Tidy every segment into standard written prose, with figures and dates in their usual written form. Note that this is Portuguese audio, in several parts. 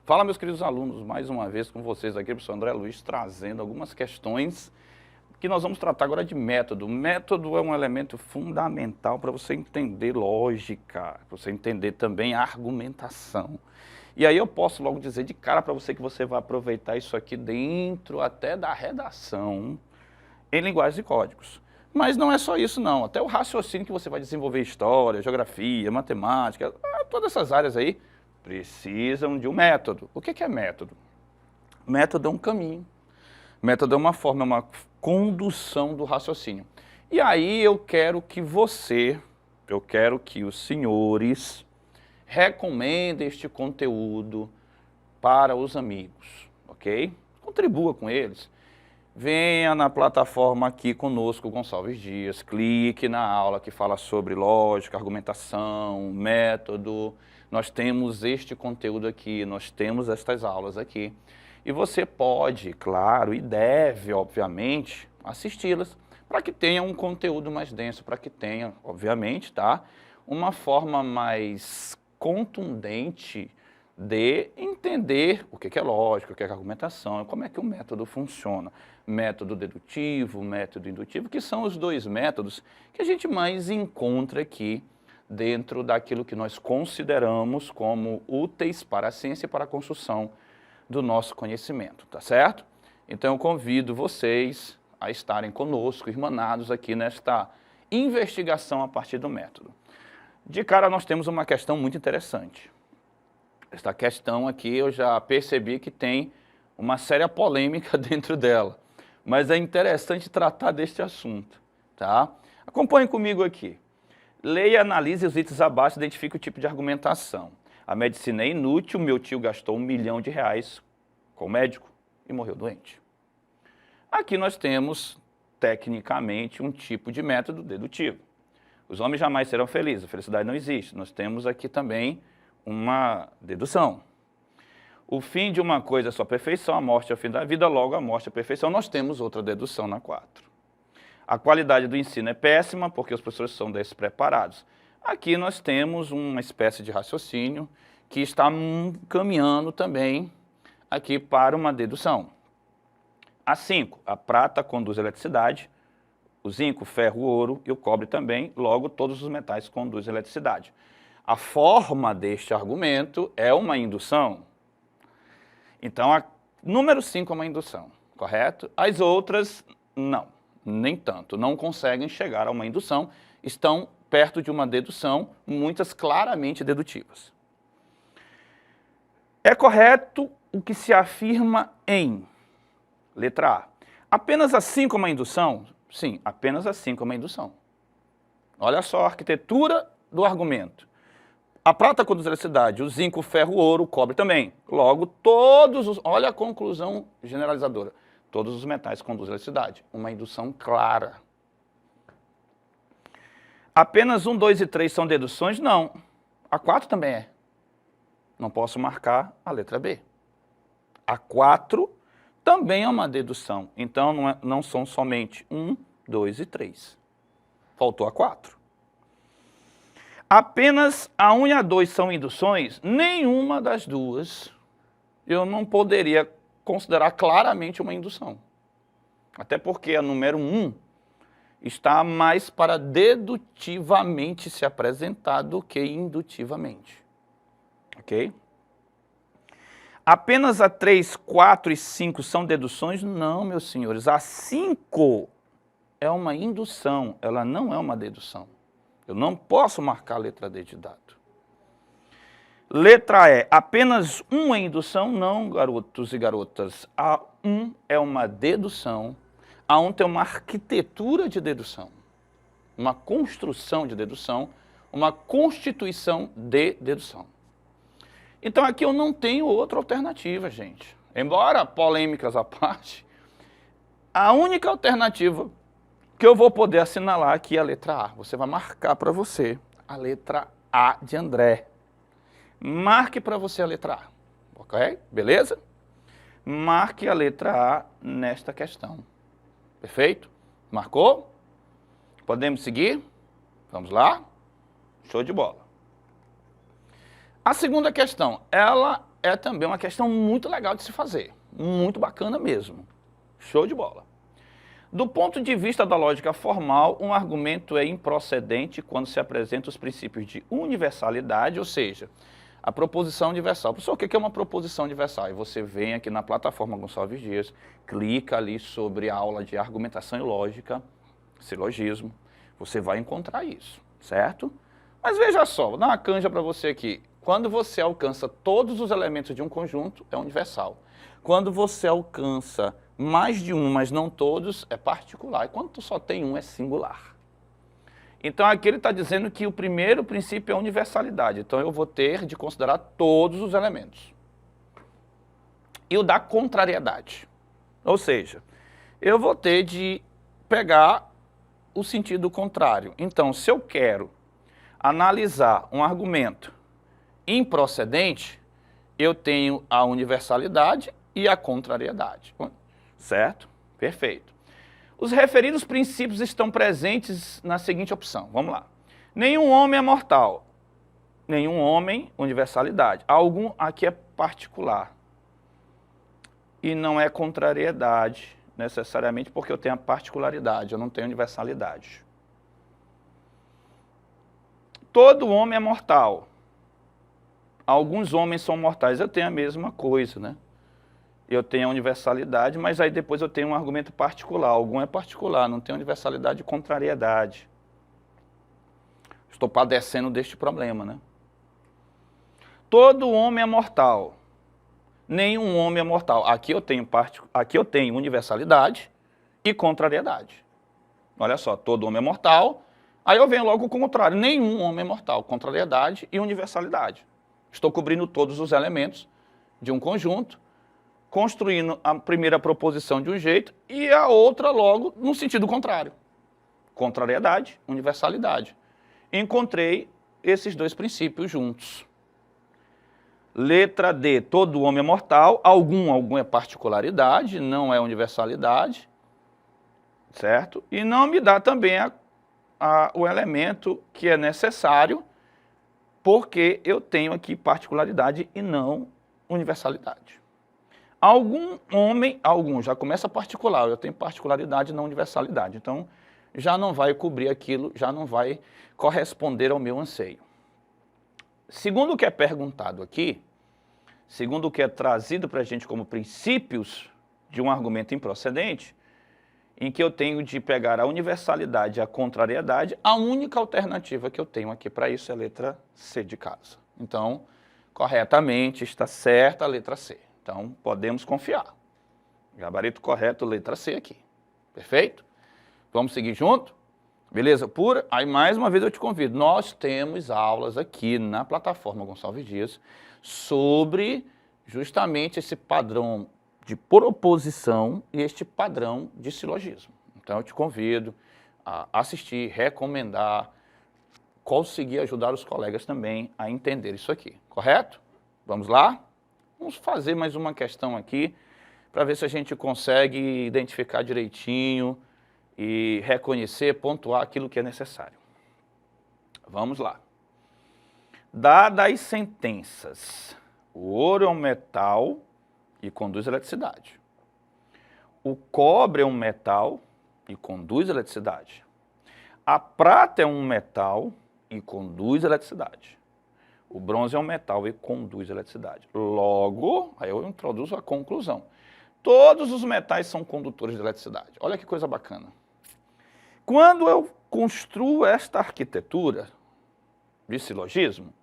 Fala, meus queridos alunos, mais uma vez com vocês aqui, professor André Luiz, trazendo algumas questões que nós vamos tratar agora de método. Método é um elemento fundamental para você entender lógica, para você entender também a argumentação. E aí eu posso logo dizer de cara para você que você vai aproveitar isso aqui dentro até da redação em linguagens e códigos. Mas não é só isso não, até o raciocínio que você vai desenvolver história, geografia, matemática, todas essas áreas aí precisam de um método. O que é método? Método é um caminho, método é uma forma, é uma condução do raciocínio. E aí eu quero que os senhores recomendem este conteúdo para os amigos, ok? Contribua com eles. Venha na plataforma aqui conosco, Gonçalves Dias, clique na aula que fala sobre lógica, argumentação, método. Nós temos este conteúdo aqui, nós temos estas aulas aqui. E você pode, claro, e deve, obviamente, assisti-las para que tenha um conteúdo mais denso, para que tenha, obviamente, tá, uma forma mais contundente de entender o que é lógica, o que é argumentação, como é que o método funciona. Método dedutivo, método indutivo, que são os dois métodos que a gente mais encontra aqui dentro daquilo que nós consideramos como úteis para a ciência e para a construção do nosso conhecimento, tá certo? Então eu convido vocês a estarem conosco, irmanados aqui nesta investigação a partir do método. De cara nós temos uma questão muito interessante. Esta questão aqui eu já percebi que tem uma séria polêmica dentro dela, mas é interessante tratar deste assunto, tá? Acompanhe comigo aqui. Leia e analise os itens abaixo e identifique o tipo de argumentação. A medicina é inútil, meu tio gastou R$1 milhão com o médico e morreu doente. Aqui nós temos, tecnicamente, um tipo de método dedutivo. Os homens jamais serão felizes, a felicidade não existe. Nós temos aqui também uma dedução. O fim de uma coisa é sua perfeição, a morte é o fim da vida, logo a morte é a perfeição. Nós temos outra dedução na 4. A qualidade do ensino é péssima porque os professores são despreparados. Aqui nós temos uma espécie de raciocínio que está caminhando também aqui para uma dedução. A 5, a prata conduz a eletricidade, o zinco, o ferro, o ouro e o cobre também, logo todos os metais conduzem a eletricidade. A forma deste argumento é uma indução. Então, a número 5 é uma indução, correto? As outras, não, nem tanto, não conseguem chegar a uma indução, estão perto de uma dedução, muitas claramente dedutivas. É correto o que se afirma em letra A. Apenas a 5 é uma indução? Sim, apenas a 5 é uma indução. Olha só a arquitetura do argumento. A prata conduz a eletricidade, o zinco, o ferro, o ouro, o cobre também. Logo, olha a conclusão generalizadora. Todos os metais conduzem a eletricidade. Uma indução clara. Apenas 1, 2 e 3 são deduções? Não. A 4 também é. Não posso marcar a letra B. A 4 também é uma dedução. Então, não são somente 1, 2 e 3. Faltou a 4. Apenas a 1 e a 2 são induções? Nenhuma das duas eu não poderia considerar claramente uma indução. Até porque a número 1 está mais para dedutivamente se apresentar do que indutivamente. Ok? Apenas a 3, 4 e 5 são deduções? Não, meus senhores. A 5 é uma indução, ela não é uma dedução. Eu não posso marcar a letra D de dado. Letra E, apenas 1 é indução? Não, garotos e garotas. A 1 é uma dedução. A 1 tem uma arquitetura de dedução, uma construção de dedução, uma constituição de dedução. Então aqui eu não tenho outra alternativa, gente. Embora polêmicas à parte, a única alternativa que eu vou poder assinalar aqui é a letra A. Você vai marcar para você a letra A de André. Marque para você a letra A, ok? Beleza? Marque a letra A nesta questão. Perfeito? Marcou? Podemos seguir? Vamos lá? Show de bola. A segunda questão, ela é também uma questão muito legal de se fazer, muito bacana mesmo. Show de bola. Do ponto de vista da lógica formal, um argumento é improcedente quando se apresentam os princípios de universalidade, ou seja, a proposição universal. Professor, o que é uma proposição universal? E você vem aqui na plataforma Gonçalves Dias, clica ali sobre a aula de argumentação e lógica, silogismo, você vai encontrar isso, certo? Mas veja só, vou dar uma canja para você aqui. Quando você alcança todos os elementos de um conjunto, é universal. Quando você alcança mais de um, mas não todos, é particular. E quando tu só tem um, é singular. Então aqui ele está dizendo que o primeiro princípio é a universalidade. Então eu vou ter de considerar todos os elementos. E o da contrariedade. Ou seja, eu vou ter de pegar o sentido contrário. Então, se eu quero analisar um argumento improcedente, eu tenho a universalidade e a contrariedade. Certo? Perfeito. Os referidos princípios estão presentes na seguinte opção. Vamos lá. Nenhum homem é mortal. Nenhum homem, universalidade. Algum aqui é particular. E não é contrariedade, necessariamente, porque eu tenho a particularidade, eu não tenho universalidade. Todo homem é mortal. Alguns homens são mortais. Eu tenho a mesma coisa, né? Eu tenho a universalidade, mas aí depois eu tenho um argumento particular. Algum é particular, não tem universalidade e contrariedade. Estou padecendo deste problema, né? Todo homem é mortal. Nenhum homem é mortal. Aqui eu tenho universalidade e contrariedade. Olha só, todo homem é mortal. Aí eu venho logo com o contrário. Nenhum homem é mortal. Contrariedade e universalidade. Estou cobrindo todos os elementos de um conjunto, construindo a primeira proposição de um jeito e a outra logo no sentido contrário. Contrariedade, universalidade. Encontrei esses dois princípios juntos. Letra D, todo homem é mortal, algum é particularidade, não é universalidade, certo? E não me dá também o elemento que é necessário, porque eu tenho aqui particularidade e não universalidade. Algum já começa particular, eu tenho particularidade e não universalidade. Então, já não vai cobrir aquilo, já não vai corresponder ao meu anseio. Segundo o que é perguntado aqui, segundo o que é trazido para a gente como princípios de um argumento improcedente, em que eu tenho de pegar a universalidade e a contrariedade, a única alternativa que eu tenho aqui para isso é a letra C de casa. Então, corretamente está certa a letra C. Então, podemos confiar. Gabarito correto, letra C aqui. Perfeito? Vamos seguir junto? Beleza pura? Aí, mais uma vez, eu te convido. Nós temos aulas aqui na plataforma Gonçalves Dias sobre justamente esse padrão de proposição e este padrão de silogismo. Então, eu te convido a assistir, recomendar, conseguir ajudar os colegas também a entender isso aqui. Correto? Vamos lá? Vamos fazer mais uma questão aqui para ver se a gente consegue identificar direitinho e reconhecer, pontuar aquilo que é necessário. Vamos lá. Dadas as sentenças, o ouro é um metal e conduz eletricidade. O cobre é um metal e conduz eletricidade. A prata é um metal e conduz eletricidade. O bronze é um metal e conduz eletricidade. Logo, aí eu introduzo a conclusão. Todos os metais são condutores de eletricidade. Olha que coisa bacana. Quando eu construo esta arquitetura de silogismo,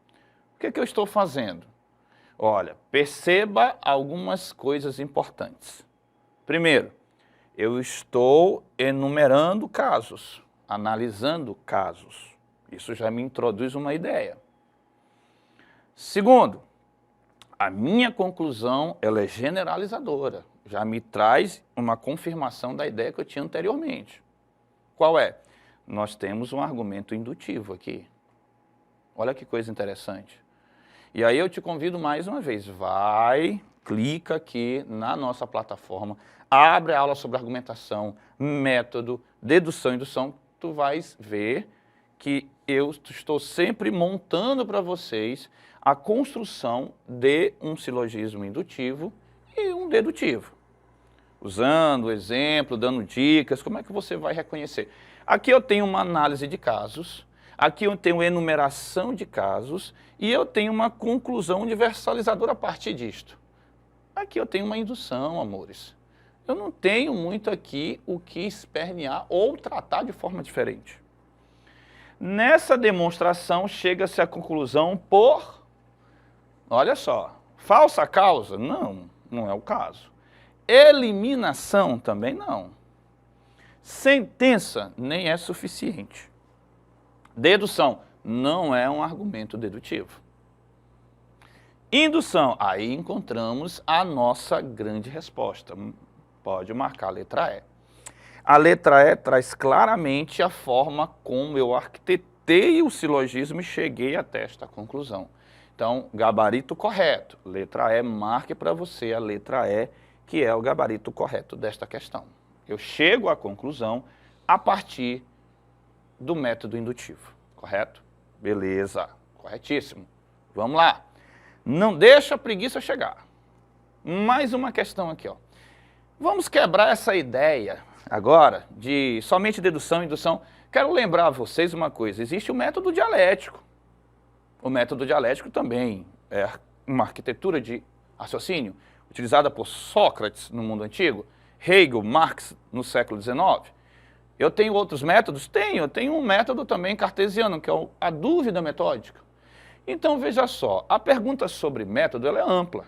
o que eu estou fazendo? Olha, perceba algumas coisas importantes. Primeiro, eu estou enumerando casos, analisando casos. Isso já me introduz uma ideia. Segundo, a minha conclusão ela é generalizadora. Já me traz uma confirmação da ideia que eu tinha anteriormente. Qual é? Nós temos um argumento indutivo aqui. Olha que coisa interessante. E aí eu te convido mais uma vez, clica aqui na nossa plataforma, abre a aula sobre argumentação, método, dedução e indução, tu vais ver que eu estou sempre montando para vocês a construção de um silogismo indutivo e um dedutivo. Usando o exemplo, dando dicas, como é que você vai reconhecer? Aqui eu tenho uma análise de casos, aqui eu tenho enumeração de casos e eu tenho uma conclusão universalizadora a partir disto. Aqui eu tenho uma indução, amores. Eu não tenho muito aqui o que espernear ou tratar de forma diferente. Nessa demonstração chega-se à conclusão por, olha só, falsa causa? Não, não é o caso. Eliminação também não. Sentença nem é suficiente. Dedução não é um argumento dedutivo. Indução, aí encontramos a nossa grande resposta. Pode marcar a letra E. A letra E traz claramente a forma como eu arquitetei o silogismo e cheguei até esta conclusão. Então, gabarito correto. Letra E, marque para você a letra E, que é o gabarito correto desta questão. Eu chego à conclusão a partir do método indutivo, correto? Beleza, corretíssimo. Vamos lá. Não deixa a preguiça chegar. Mais uma questão aqui, ó. Vamos quebrar essa ideia agora de somente dedução e indução. Quero lembrar a vocês uma coisa, existe o método dialético. O método dialético também é uma arquitetura de raciocínio utilizada por Sócrates no mundo antigo, Hegel, Marx no século XIX. Eu tenho outros métodos? Tenho. Eu tenho um método também cartesiano, que é a dúvida metódica. Então, veja só, a pergunta sobre método ela é ampla.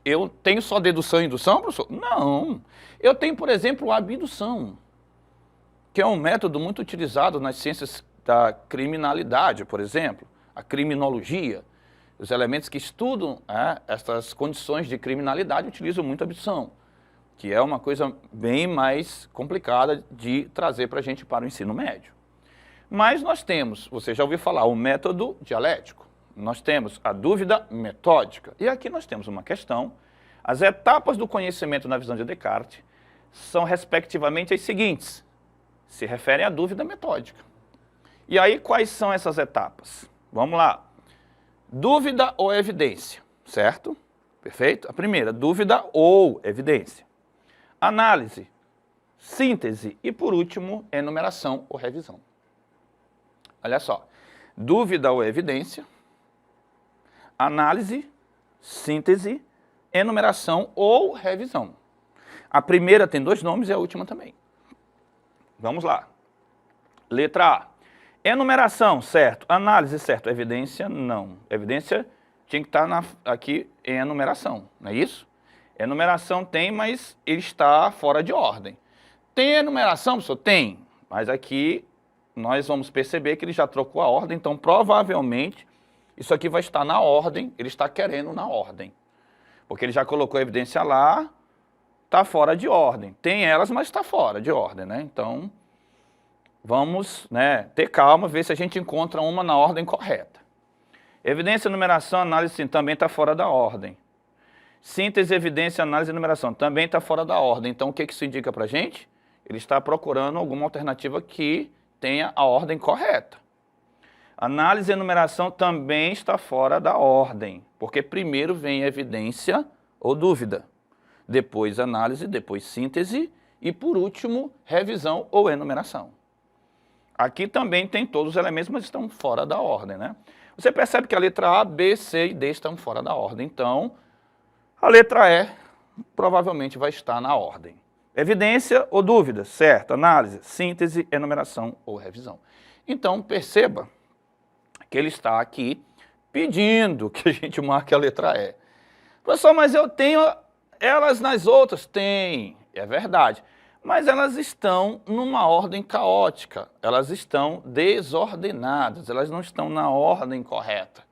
Eu tenho só dedução e indução, professor? Não. Eu tenho, por exemplo, a abdução, que é um método muito utilizado nas ciências da criminalidade, por exemplo, a criminologia. Os elementos que estudam essas condições de criminalidade utilizam muito a abdução, que é uma coisa bem mais complicada de trazer para a gente para o ensino médio. Mas nós temos, você já ouviu falar, o método dialético, nós temos a dúvida metódica, e aqui nós temos uma questão. As etapas do conhecimento na visão de Descartes são respectivamente as seguintes, se referem à dúvida metódica. E aí quais são essas etapas? Vamos lá. Dúvida ou evidência, certo? Perfeito? A primeira, dúvida ou evidência. Análise, síntese e, por último, enumeração ou revisão. Olha só, dúvida ou evidência, análise, síntese, enumeração ou revisão. A primeira tem dois nomes e a última também. Vamos lá. Letra A. Enumeração, certo. Análise, certo. Evidência, não. Evidência tinha que estar aqui em enumeração, não é isso? Enumeração tem, mas ele está fora de ordem. Tem enumeração, professor? Tem. Mas aqui nós vamos perceber que ele já trocou a ordem, então provavelmente isso aqui vai estar na ordem, ele está querendo na ordem. Porque ele já colocou a evidência lá, está fora de ordem. Tem elas, mas está fora de ordem, né? Então, vamos ter calma, ver se a gente encontra uma na ordem correta. Evidência, enumeração, análise, sim, também está fora da ordem. Síntese, evidência, análise e enumeração também está fora da ordem. Então, o que isso indica para a gente? Ele está procurando alguma alternativa que tenha a ordem correta. Análise e enumeração também está fora da ordem, porque primeiro vem evidência ou dúvida, depois análise, depois síntese e, por último, revisão ou enumeração. Aqui também tem todos os elementos, mas estão fora da ordem, né? Você percebe que a letra A, B, C e D estão fora da ordem, então a letra E provavelmente vai estar na ordem. Evidência ou dúvida, certo, análise, síntese, enumeração ou revisão. Então perceba que ele está aqui pedindo que a gente marque a letra E. Professor, mas eu tenho elas nas outras? Tem, é verdade. Mas elas estão numa ordem caótica, elas estão desordenadas, elas não estão na ordem correta,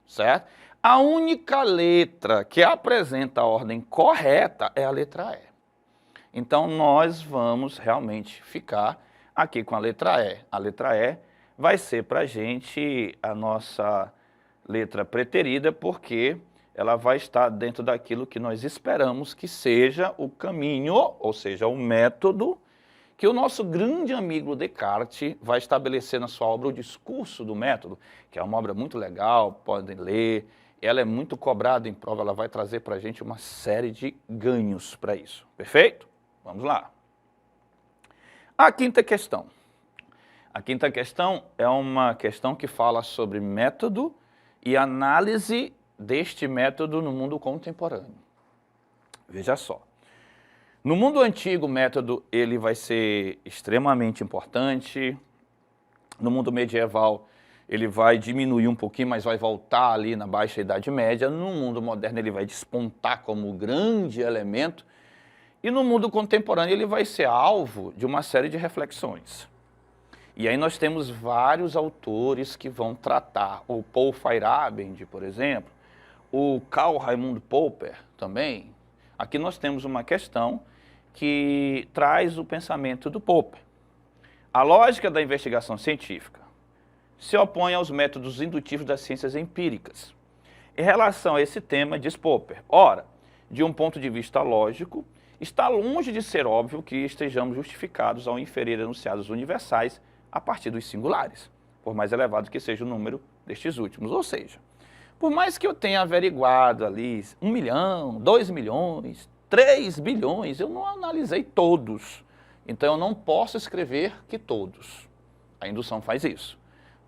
certo? A única letra que apresenta a ordem correta é a letra E. Então, nós vamos realmente ficar aqui com a letra E. A letra E vai ser para a gente a nossa letra preterida, porque ela vai estar dentro daquilo que nós esperamos que seja o caminho, ou seja, o método que o nosso grande amigo Descartes vai estabelecer na sua obra O Discurso do Método, que é uma obra muito legal, podem ler, ela é muito cobrada em prova, ela vai trazer para a gente uma série de ganhos para isso, perfeito? Vamos lá. A quinta questão. A quinta questão é uma questão que fala sobre método e análise deste método no mundo contemporâneo. Veja só. No mundo antigo, o método ele vai ser extremamente importante. No mundo medieval, ele vai diminuir um pouquinho, mas vai voltar ali na Baixa Idade Média. No mundo moderno, ele vai despontar como grande elemento. E no mundo contemporâneo, ele vai ser alvo de uma série de reflexões. E aí nós temos vários autores que vão tratar. O Paul Feyerabend, por exemplo, o Karl Raimund Popper também. Aqui nós temos uma questão que traz o pensamento do Popper. A lógica da investigação científica se opõe aos métodos indutivos das ciências empíricas. Em relação a esse tema, diz Popper, ora, de um ponto de vista lógico, está longe de ser óbvio que estejamos justificados ao inferir enunciados universais a partir dos singulares, por mais elevado que seja o número destes últimos. Ou seja, por mais que eu tenha averiguado ali 1 milhão, 2 milhões, 3 bilhões, eu não analisei todos. Então eu não posso escrever que todos. A indução faz isso.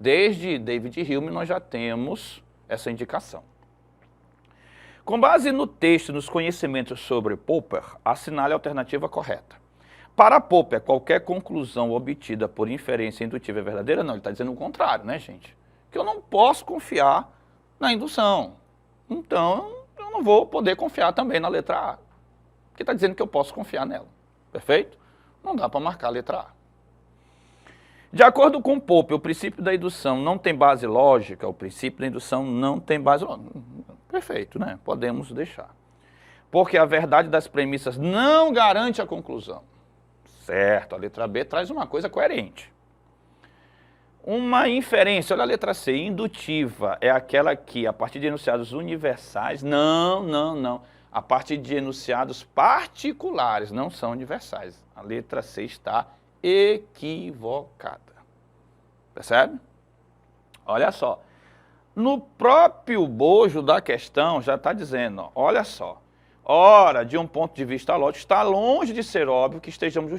Desde David Hume nós já temos essa indicação. Com base no texto e nos conhecimentos sobre Popper, assinale a alternativa correta. Para Popper, qualquer conclusão obtida por inferência indutiva é verdadeira? Não, ele está dizendo o contrário, né, gente? Que eu não posso confiar na indução. Então, eu não vou poder confiar também na letra A. Porque está dizendo que eu posso confiar nela. Perfeito? Não dá para marcar a letra A. De acordo com Popper, o princípio da indução não tem base lógica, o princípio da indução não tem base lógica. Perfeito, né? Podemos deixar. Porque a verdade das premissas não garante a conclusão. Certo, a letra B traz uma coisa coerente. Uma inferência, olha a letra C, indutiva, é aquela que, a partir de enunciados universais, não. A partir de enunciados particulares, não são universais. A letra C está equivocada. Percebe? Olha só. No próprio bojo da questão já está dizendo, ó, olha só. Ora, de um ponto de vista lógico, está longe de ser óbvio que estejamos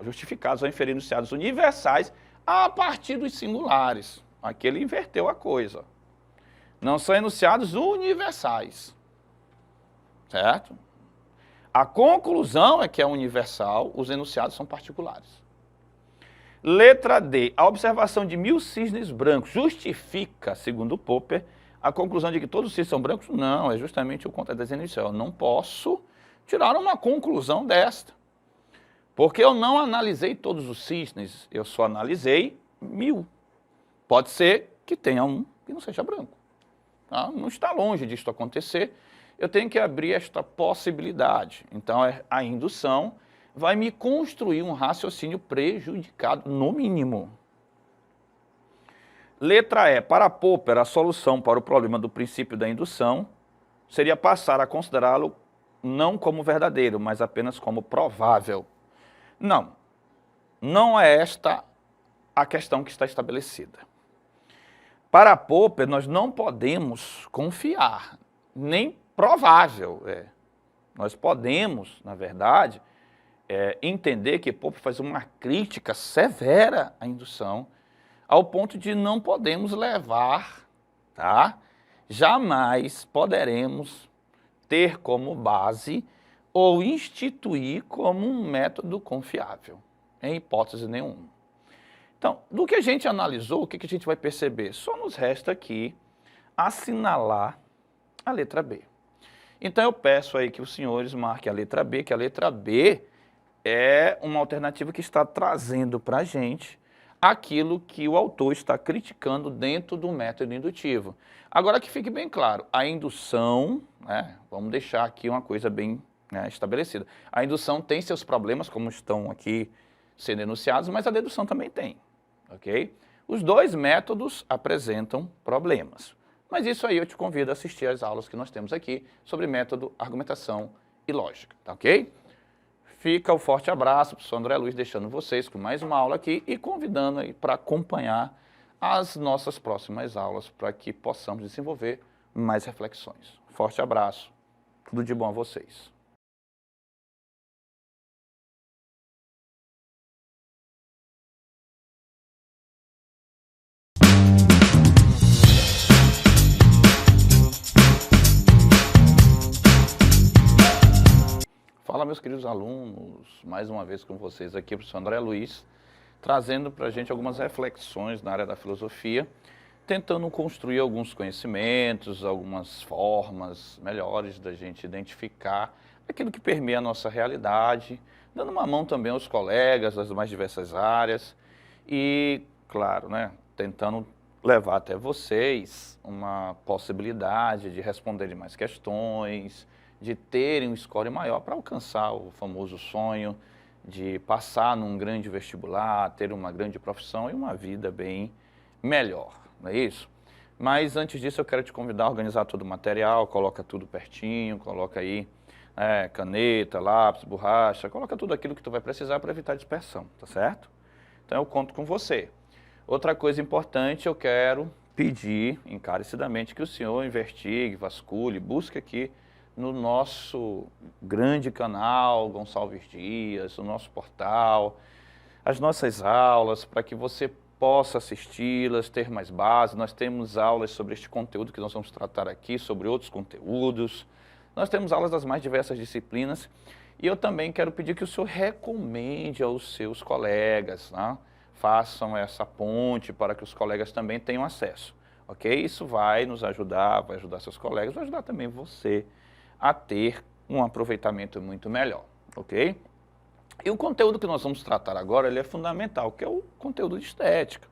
justificados ao inferir enunciados universais a partir dos singulares. Aqui ele inverteu a coisa. Não são enunciados universais. Certo? A conclusão é que é universal, os enunciados são particulares. Letra D. A observação de 1000 cisnes brancos justifica, segundo Popper, a conclusão de que todos os cisnes são brancos? Não, é justamente o contrário da inicial. Eu não posso tirar uma conclusão desta. Porque eu não analisei todos os cisnes, eu só analisei 1000. Pode ser que tenha um que não seja branco. Tá? Não está longe disso acontecer. Eu tenho que abrir esta possibilidade. Então, a indução vai me construir um raciocínio prejudicado, no mínimo. Letra E. Para Popper, a solução para o problema do princípio da indução seria passar a considerá-lo não como verdadeiro, mas apenas como provável. Não é esta a questão que está estabelecida. Para Popper, nós não podemos confiar, nem provável. Nós podemos, na verdade, entender que Popper faz uma crítica severa à indução, ao ponto de não podemos levar, tá? Jamais poderemos ter como base ou instituir como um método confiável, em hipótese nenhuma. Então, do que a gente analisou, o que a gente vai perceber? Só nos resta aqui assinalar a letra B. Então eu peço aí que os senhores marquem a letra B, que a letra B é uma alternativa que está trazendo para a gente aquilo que o autor está criticando dentro do método indutivo. Agora que fique bem claro, a indução, vamos deixar aqui uma coisa bem estabelecida. A indução tem seus problemas, como estão aqui sendo enunciados, mas a dedução também tem, ok? Os dois métodos apresentam problemas. Mas isso aí eu te convido a assistir às aulas que nós temos aqui sobre método, argumentação e lógica, tá ok? fica o forte abraço, professor André Luiz, deixando vocês com mais uma aula aqui e convidando aí para acompanhar as nossas próximas aulas para que possamos desenvolver mais reflexões. Forte abraço, tudo de bom a vocês. Fala, meus queridos alunos, mais uma vez com vocês aqui, professor André Luiz, trazendo para a gente algumas reflexões na área da filosofia, tentando construir alguns conhecimentos, algumas formas melhores da gente identificar aquilo que permeia a nossa realidade, dando uma mão também aos colegas das mais diversas áreas e, claro, né, tentando levar até vocês uma possibilidade de responderem mais questões, de terem um score maior para alcançar o famoso sonho de passar num grande vestibular, ter uma grande profissão e uma vida bem melhor, não é isso? Mas antes disso eu quero te convidar a organizar todo o material, coloca tudo pertinho, coloca aí caneta, lápis, borracha, coloca tudo aquilo que tu vai precisar para evitar dispersão, tá certo? Então eu conto com você. Outra coisa importante, eu quero pedir encarecidamente que o senhor investigue, vasculhe, busque aqui no nosso grande canal, Gonçalves Dias, o nosso portal, as nossas aulas, para que você possa assisti-las, ter mais base. Nós temos aulas sobre este conteúdo que nós vamos tratar aqui, sobre outros conteúdos. Nós temos aulas das mais diversas disciplinas e eu também quero pedir que o senhor recomende aos seus colegas, né? Façam essa ponte para que os colegas também tenham acesso, ok? Isso vai nos ajudar, vai ajudar seus colegas, vai ajudar também você a ter um aproveitamento muito melhor, ok? E o conteúdo que nós vamos tratar agora, ele é fundamental, que é o conteúdo de estética.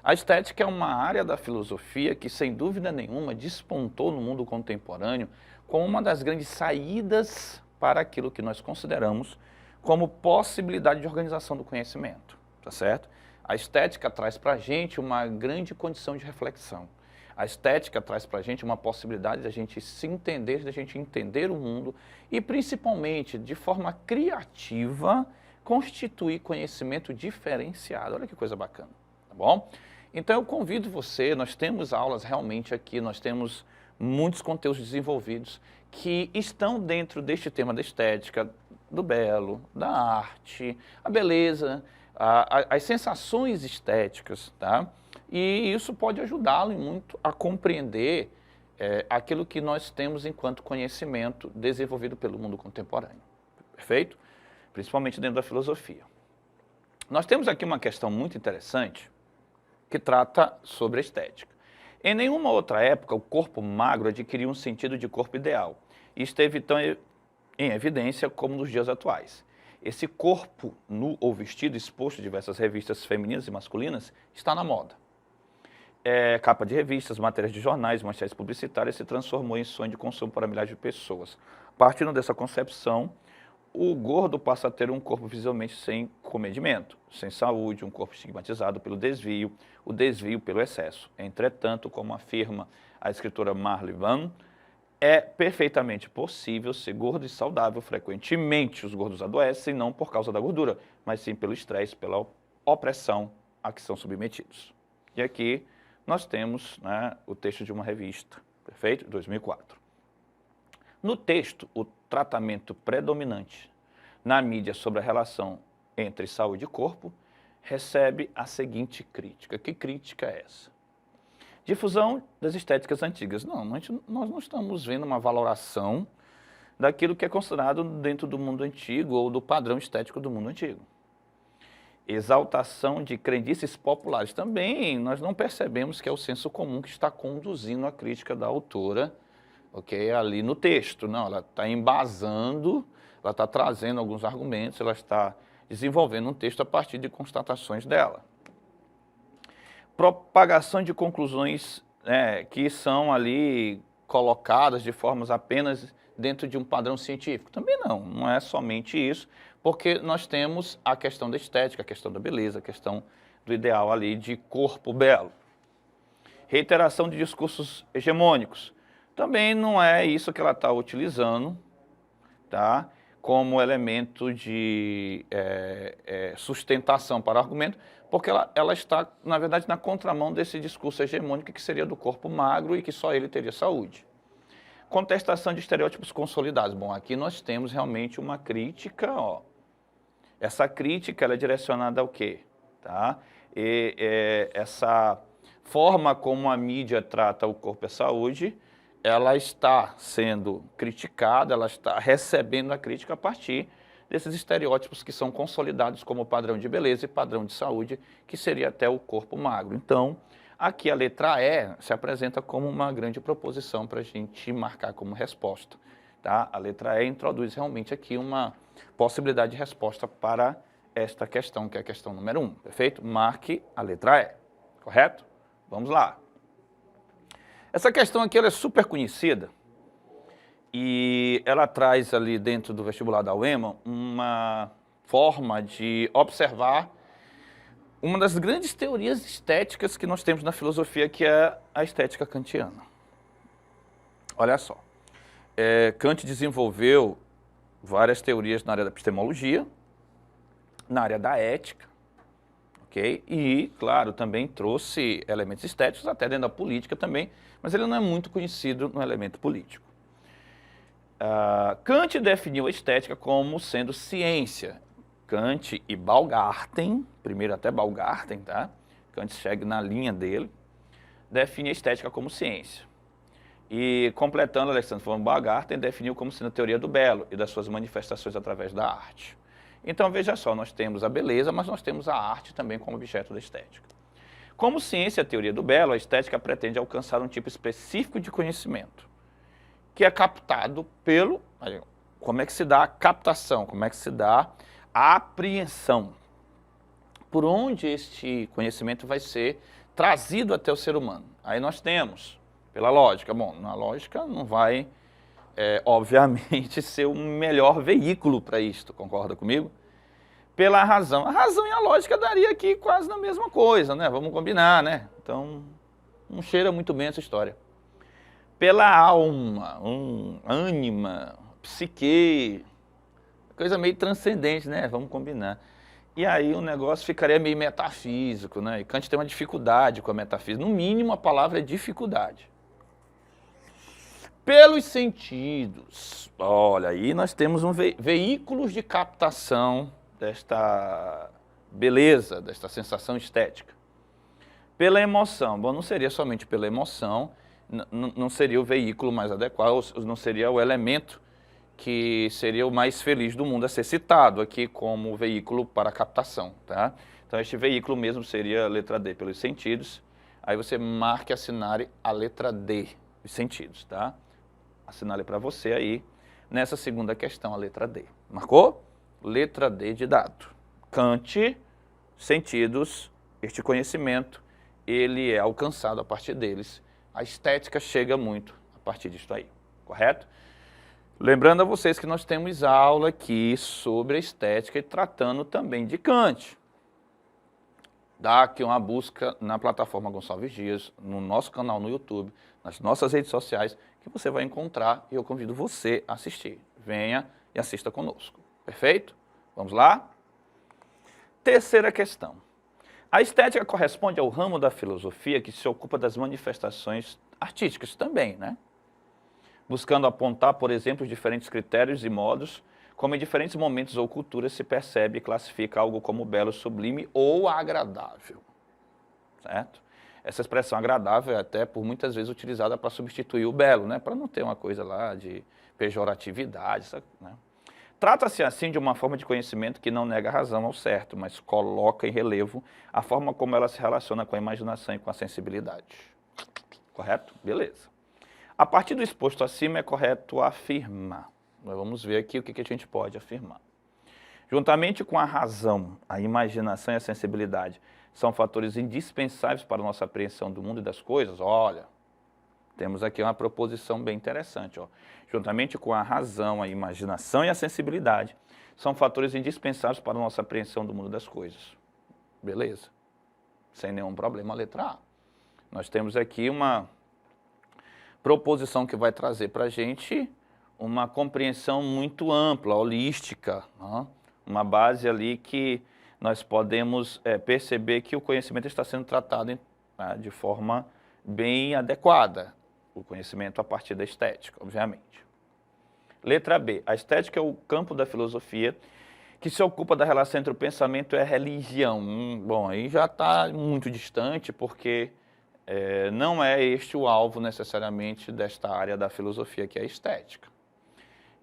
A estética é uma área da filosofia que, sem dúvida nenhuma, despontou no mundo contemporâneo como uma das grandes saídas para aquilo que nós consideramos como possibilidade de organização do conhecimento, tá certo? A estética traz para a gente uma grande condição de reflexão. A estética traz para a gente uma possibilidade de a gente se entender, de a gente entender o mundo e, principalmente, de forma criativa, constituir conhecimento diferenciado. Olha que coisa bacana, tá bom? Então eu convido você, nós temos aulas realmente aqui, nós temos muitos conteúdos desenvolvidos que estão dentro deste tema da estética, do belo, da arte, a beleza, as sensações estéticas, tá? E isso pode ajudá-lo muito a compreender aquilo que nós temos enquanto conhecimento desenvolvido pelo mundo contemporâneo, perfeito? Principalmente dentro da filosofia. Nós temos aqui uma questão muito interessante que trata sobre a estética. Em nenhuma outra época, o corpo magro adquiriu um sentido de corpo ideal e esteve tão em evidência como nos dias atuais. Esse corpo nu ou vestido exposto em diversas revistas femininas e masculinas está na moda. Capa de revistas, matérias de jornais, manchetes publicitárias se transformou em sonho de consumo para milhares de pessoas. Partindo dessa concepção, o gordo passa a ter um corpo visivelmente sem comedimento, sem saúde, um corpo estigmatizado pelo desvio, o desvio pelo excesso. Entretanto, como afirma a escritora Marley Van, é perfeitamente possível ser gordo e saudável. Frequentemente os gordos adoecem, não por causa da gordura, mas sim pelo estresse, pela opressão a que são submetidos. E aqui nós temos, né, o texto de uma revista, perfeito? 2004. No texto, o tratamento predominante na mídia sobre a relação entre saúde e corpo recebe a seguinte crítica. Que crítica é essa? Difusão das estéticas antigas. Não, nós não estamos vendo uma valoração daquilo que é considerado dentro do mundo antigo ou do padrão estético do mundo antigo. Exaltação de crendices populares. Também nós não percebemos que é o senso comum que está conduzindo a crítica da autora, ok, ali no texto. Não, ela está embasando, ela está trazendo alguns argumentos, ela está desenvolvendo um texto a partir de constatações dela. Propagação de conclusões que são ali colocadas de formas apenas dentro de um padrão científico. Também não é somente isso, porque nós temos a questão da estética, a questão da beleza, a questão do ideal ali de corpo belo. Reiteração de discursos hegemônicos. Também não é isso que ela está utilizando, tá? como elemento de sustentação para o argumento, porque ela está, na verdade, na contramão desse discurso hegemônico que seria do corpo magro e que só ele teria saúde. Contestação de estereótipos consolidados. Bom, aqui nós temos realmente uma crítica, ó. Essa crítica ela é direcionada ao quê? Tá? Essa forma como a mídia trata o corpo e a saúde, ela está sendo criticada, ela está recebendo a crítica a partir desses estereótipos que são consolidados como padrão de beleza e padrão de saúde, que seria até o corpo magro. Então, aqui a letra E se apresenta como uma grande proposição para a gente marcar como resposta. Tá? A letra E introduz realmente aqui uma possibilidade de resposta para esta questão, que é a questão número 1. Perfeito? Marque a letra E. Correto? Vamos lá. Essa questão aqui ela é super conhecida e ela traz ali dentro do vestibular da UEMA uma forma de observar uma das grandes teorias estéticas que nós temos na filosofia, que é a estética kantiana. Olha só, Kant desenvolveu várias teorias na área da epistemologia, na área da ética, ok? E, claro, também trouxe elementos estéticos até dentro da política também, mas ele não é muito conhecido no elemento político. Kant definiu a estética como sendo ciência. Kant e Baumgarten, primeiro até Baumgarten, tá? Kant segue na linha dele, define a estética como ciência. E, completando, Alexander von Baumgarten definiu como sendo a teoria do belo e das suas manifestações através da arte. Então, veja só, nós temos a beleza, mas nós temos a arte também como objeto da estética. Como ciência, a teoria do belo, a estética pretende alcançar um tipo específico de conhecimento, que é captado pelo... Como é que se dá a captação? Como é que se dá a apreensão? Por onde este conhecimento vai ser trazido até o ser humano? Aí nós temos, pela lógica, bom, na lógica não vai, obviamente, ser o melhor veículo para isto, concorda comigo? Pela razão. A razão e a lógica daria aqui quase na mesma coisa, né? Vamos combinar, né? Então, não cheira muito bem essa história. Pela alma, ânima, psique, coisa meio transcendente, né? Vamos combinar. E aí o negócio ficaria meio metafísico, né? E Kant tem uma dificuldade com a metafísica. No mínimo, a palavra é dificuldade. Pelos sentidos. Olha, aí nós temos veículos de captação desta beleza, desta sensação estética. Pela emoção. Bom, não seria somente pela emoção, não seria o veículo mais adequado, não seria o elemento que seria o mais feliz do mundo a ser citado aqui como veículo para captação, tá? Então, este veículo mesmo seria a letra D, pelos sentidos. Aí você marque e assinale a letra D, os sentidos, tá? Assinale para você aí, nessa segunda questão, a letra D. Marcou? Letra D de dado. Kant, sentidos, este conhecimento, ele é alcançado a partir deles. A estética chega muito a partir disso aí, correto? Lembrando a vocês que nós temos aula aqui sobre a estética e tratando também de Kant. Dá aqui uma busca na plataforma Gonçalves Dias, no nosso canal no YouTube, nas nossas redes sociais, que você vai encontrar e eu convido você a assistir. Venha e assista conosco. Perfeito? Vamos lá? Terceira questão. A estética corresponde ao ramo da filosofia que se ocupa das manifestações artísticas também, né? Buscando apontar, por exemplo, os diferentes critérios e modos, como em diferentes momentos ou culturas se percebe e classifica algo como belo, sublime ou agradável, certo? Essa expressão agradável é até por muitas vezes utilizada para substituir o belo, né? Para não ter uma coisa lá de pejoratividade, né? Trata-se assim de uma forma de conhecimento que não nega a razão ao certo, mas coloca em relevo a forma como ela se relaciona com a imaginação e com a sensibilidade. Correto? Beleza. A partir do exposto acima, é correto afirmar. Nós vamos ver aqui o que a gente pode afirmar. Juntamente com a razão, a imaginação e a sensibilidade são fatores indispensáveis para a nossa apreensão do mundo e das coisas. Olha, temos aqui uma proposição bem interessante. Ó. Juntamente com a razão, a imaginação e a sensibilidade são fatores indispensáveis para a nossa apreensão do mundo e das coisas. Beleza? Sem nenhum problema, a letra A. Nós temos aqui uma proposição que vai trazer para a gente uma compreensão muito ampla, holística, né? Uma base ali que nós podemos perceber que o conhecimento está sendo tratado de forma bem adequada, o conhecimento a partir da estética, obviamente. Letra B, a estética é o campo da filosofia que se ocupa da relação entre o pensamento e a religião. Bom, aí já está muito distante, porque não é este o alvo necessariamente desta área da filosofia, que é a estética.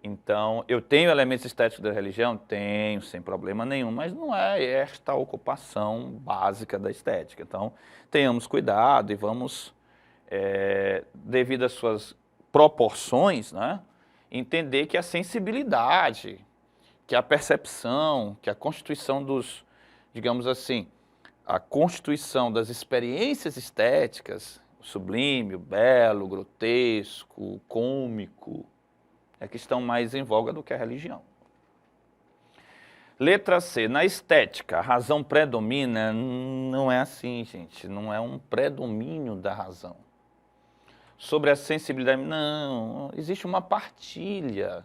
Então, eu tenho elementos estéticos da religião? Tenho, sem problema nenhum, mas não é esta a ocupação básica da estética. Então, tenhamos cuidado e vamos, devido às suas proporções, né, entender que a sensibilidade, que a percepção, que a constituição dos, digamos assim, a constituição das experiências estéticas, o sublime, o belo, o grotesco, o cômico, que estão mais em voga do que a religião. Letra C, na estética, a razão predomina? Não é assim, gente, não é um predomínio da razão. Sobre a sensibilidade, não, existe uma partilha.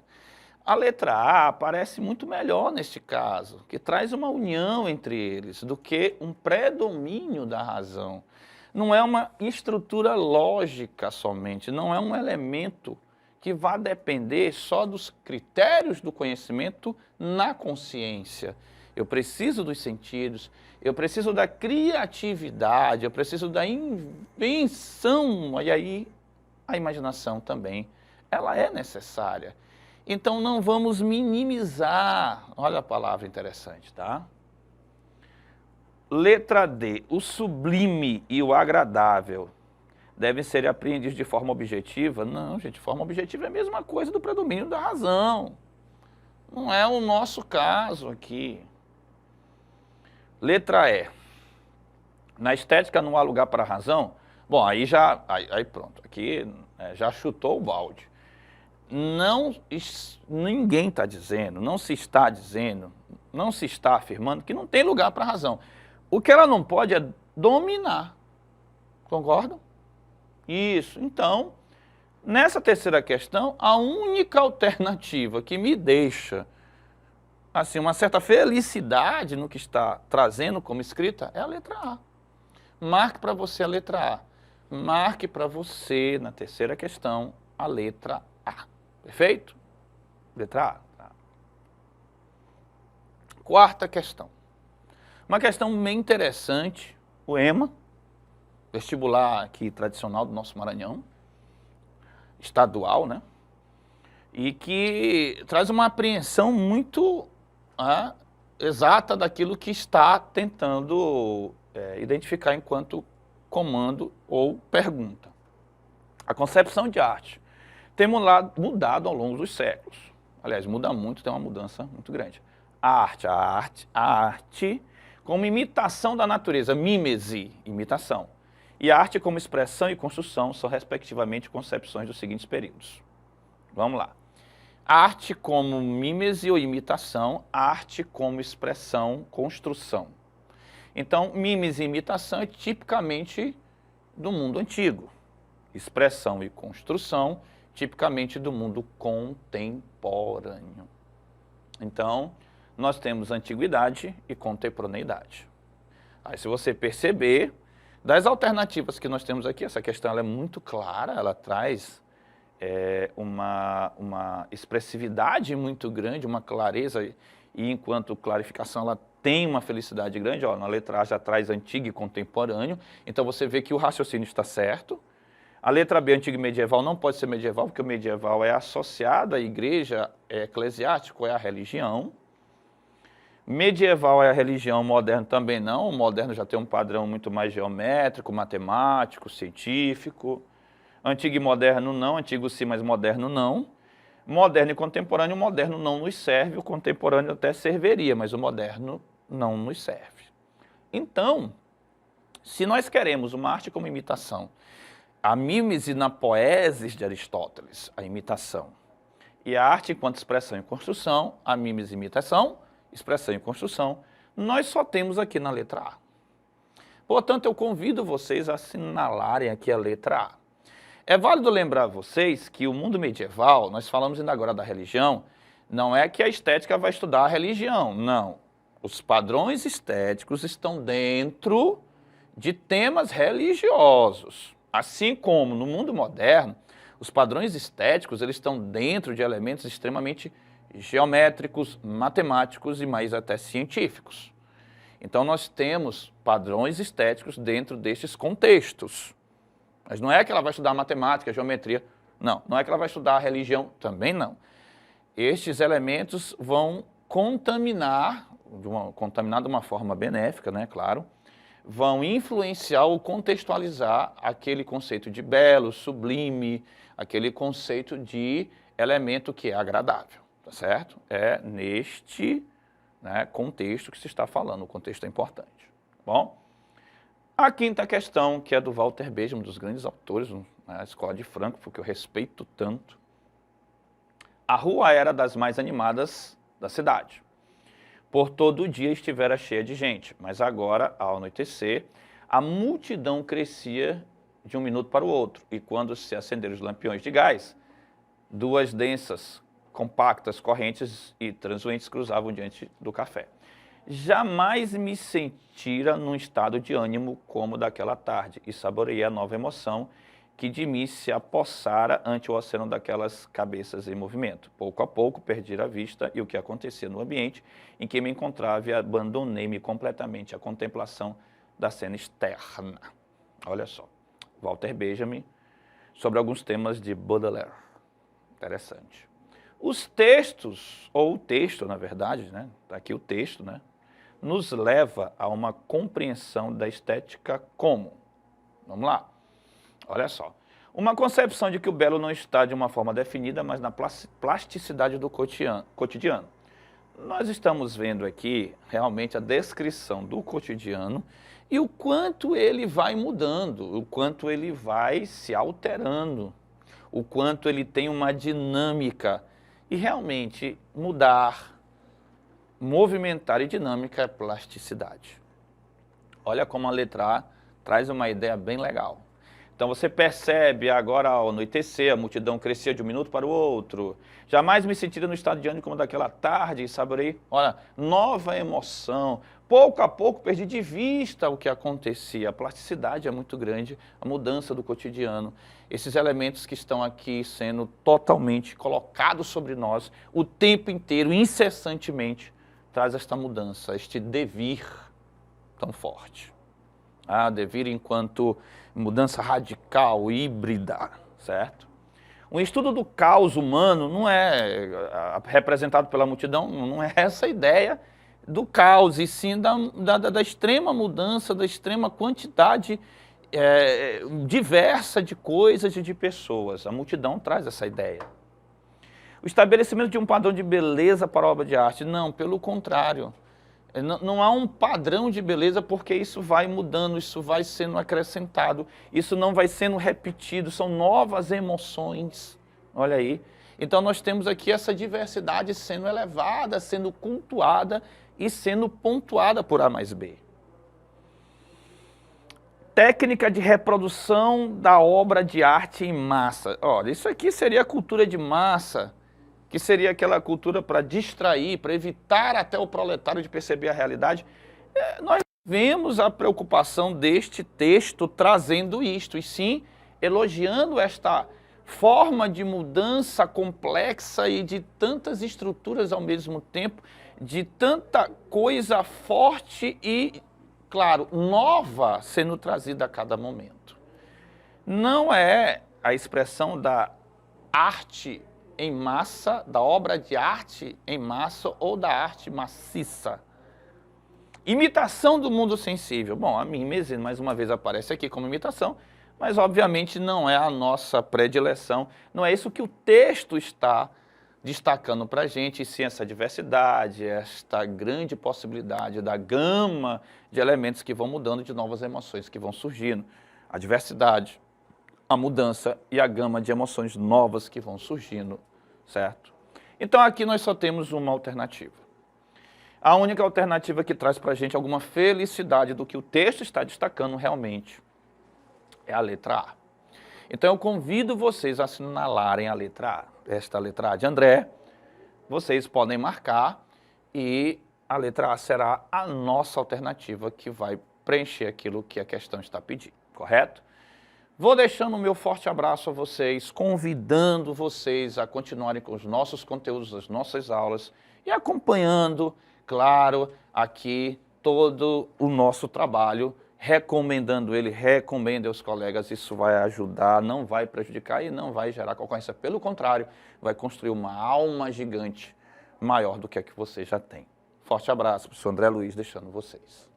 A letra A parece muito melhor neste caso, que traz uma união entre eles, do que um predomínio da razão. Não é uma estrutura lógica somente, não é um elemento que vai depender só dos critérios do conhecimento na consciência. Eu preciso dos sentidos, eu preciso da criatividade, eu preciso da invenção, e aí a imaginação também, ela é necessária. Então não vamos minimizar, olha a palavra interessante, tá? Letra D, o sublime e o agradável devem ser apreendidos de forma objetiva? Não, gente, forma objetiva é a mesma coisa do predomínio da razão. Não é o nosso caso aqui. Letra E. Na estética não há lugar para a razão? Bom, aí pronto, aqui já chutou o balde. Ninguém está dizendo, não se está dizendo, não se está afirmando que não tem lugar para a razão. O que ela não pode é dominar. Concordam? Isso. Então, nessa terceira questão, a única alternativa que me deixa assim, uma certa felicidade no que está trazendo como escrita é a letra A. Marque para você a letra A. Marque para você, na terceira questão, a letra A. Perfeito? Letra A. Tá. Quarta questão. Uma questão bem interessante, o EMA, vestibular aqui tradicional do nosso Maranhão, estadual, né? E que traz uma apreensão muito exata daquilo que está tentando identificar enquanto comando ou pergunta. A concepção de arte tem mudado ao longo dos séculos. Aliás, muda muito, tem uma mudança muito grande. A arte como imitação da natureza, mímese, imitação. E a arte como expressão e construção são, respectivamente, concepções dos seguintes períodos. Vamos lá. Arte como mímese ou imitação, arte como expressão, construção. Então, mímese e imitação é tipicamente do mundo antigo. Expressão e construção, tipicamente do mundo contemporâneo. Então, nós temos antiguidade e contemporaneidade. Aí, se você perceber, das alternativas que nós temos aqui, essa questão ela é muito clara, ela traz uma expressividade muito grande, uma clareza, e enquanto clarificação ela tem uma felicidade grande, ó, na letra A já traz antigo e contemporâneo, então você vê que o raciocínio está certo. A letra B, antigo e medieval, não pode ser medieval, porque o medieval é associado à igreja, é eclesiástico, é a religião. Medieval é a religião, moderno também não. O moderno já tem um padrão muito mais geométrico, matemático, científico. Antigo e moderno não, antigo sim, mas moderno não. Moderno e contemporâneo, o moderno não nos serve, o contemporâneo até serviria, mas o moderno não nos serve. Então, se nós queremos uma arte como imitação, a mímese na poesis de Aristóteles, a imitação, e a arte enquanto expressão e construção, a mímese e imitação, expressão e construção, nós só temos aqui na letra A. Portanto, eu convido vocês a assinalarem aqui a letra A. É válido lembrar a vocês que o mundo medieval, nós falamos ainda agora da religião, não é que a estética vai estudar a religião, não. Os padrões estéticos estão dentro de temas religiosos. Assim como no mundo moderno, os padrões estéticos eles estão dentro de elementos extremamente geométricos, matemáticos e mais até científicos. Então nós temos padrões estéticos dentro destes contextos. Mas não é que ela vai estudar matemática, geometria, não. Não é que ela vai estudar a religião, também não. Estes elementos vão contaminar de uma forma benéfica, né, claro, vão influenciar ou contextualizar aquele conceito de belo, sublime, aquele conceito de elemento que é agradável, tá certo? É neste, né, contexto que se está falando, o contexto é importante. Bom, a quinta questão, que é do Walter Benjamin, um dos grandes autores, né, a Escola de Frankfurt, que eu respeito tanto. A rua era das mais animadas da cidade. Por todo o dia estivera cheia de gente, mas agora, ao anoitecer, a multidão crescia de um minuto para o outro, e quando se acenderam os lampiões de gás, duas densas, compactas, correntes e transuentes cruzavam diante do café. Jamais me sentira num estado de ânimo como daquela tarde, e saboreei a nova emoção que de mim se apossara ante o oceano daquelas cabeças em movimento. Pouco a pouco perdi a vista e o que acontecia no ambiente em que me encontrava e abandonei-me completamente à contemplação da cena externa. Olha só, Walter Benjamin, sobre alguns temas de Baudelaire. Interessante. Os textos, ou o texto, na verdade, né? Está aqui o texto, né? Nos leva a uma compreensão da estética como? Vamos lá. Olha só, uma concepção de que o belo não está de uma forma definida, mas na plasticidade do cotidiano. Nós estamos vendo aqui realmente a descrição do cotidiano e o quanto ele vai mudando, o quanto ele vai se alterando, o quanto ele tem uma dinâmica. E realmente mudar, movimentar e dinâmica é plasticidade. Olha como a letra A traz uma ideia bem legal. Então você percebe agora ao anoitecer, a multidão crescia de um minuto para o outro. Jamais me sentira no estado de ânimo como daquela tarde e saborei, olha, nova emoção. Pouco a pouco perdi de vista o que acontecia. A plasticidade é muito grande, a mudança do cotidiano. Esses elementos que estão aqui sendo totalmente colocados sobre nós o tempo inteiro, incessantemente, traz esta mudança, este devir tão forte. Devir enquanto mudança radical, híbrida, certo? Um estudo do caos humano não é representado pela multidão, não é essa a ideia do caos, e sim da extrema mudança, da extrema quantidade diversa de coisas e de pessoas. A multidão traz essa ideia. O estabelecimento de um padrão de beleza para a obra de arte, não, pelo contrário. Não há um padrão de beleza porque isso vai mudando, isso vai sendo acrescentado, isso não vai sendo repetido, são novas emoções, olha aí. Então nós temos aqui essa diversidade sendo elevada, sendo cultuada e sendo pontuada por A mais B. Técnica de reprodução da obra de arte em massa. Olha, isso aqui seria a cultura de massa, que seria aquela cultura para distrair, para evitar até o proletário de perceber a realidade. Nós vemos a preocupação deste texto trazendo isto, e sim elogiando esta forma de mudança complexa e de tantas estruturas ao mesmo tempo, de tanta coisa forte e, claro, nova sendo trazida a cada momento. Não é a expressão da arte em massa, da obra de arte em massa ou da arte maciça. Imitação do mundo sensível. Bom, a mimese, mais uma vez, aparece aqui como imitação, mas obviamente não é a nossa predileção, não é isso que o texto está destacando para a gente, e sim essa diversidade, esta grande possibilidade da gama de elementos que vão mudando, de novas emoções que vão surgindo. A diversidade, a mudança e a gama de emoções novas que vão surgindo, certo? Então aqui nós só temos uma alternativa. A única alternativa que traz para a gente alguma felicidade do que o texto está destacando realmente é a letra A. Então eu convido vocês a assinalarem a letra A, esta letra A de André, vocês podem marcar e a letra A será a nossa alternativa que vai preencher aquilo que a questão está pedindo, correto? Vou deixando o meu forte abraço a vocês, convidando vocês a continuarem com os nossos conteúdos, as nossas aulas e acompanhando, claro, aqui todo o nosso trabalho, recomendando ele, recomendem aos colegas, isso vai ajudar, não vai prejudicar e não vai gerar concorrência. Pelo contrário, vai construir uma alma gigante maior do que a que você já tem. Forte abraço, professor André Luiz, deixando vocês.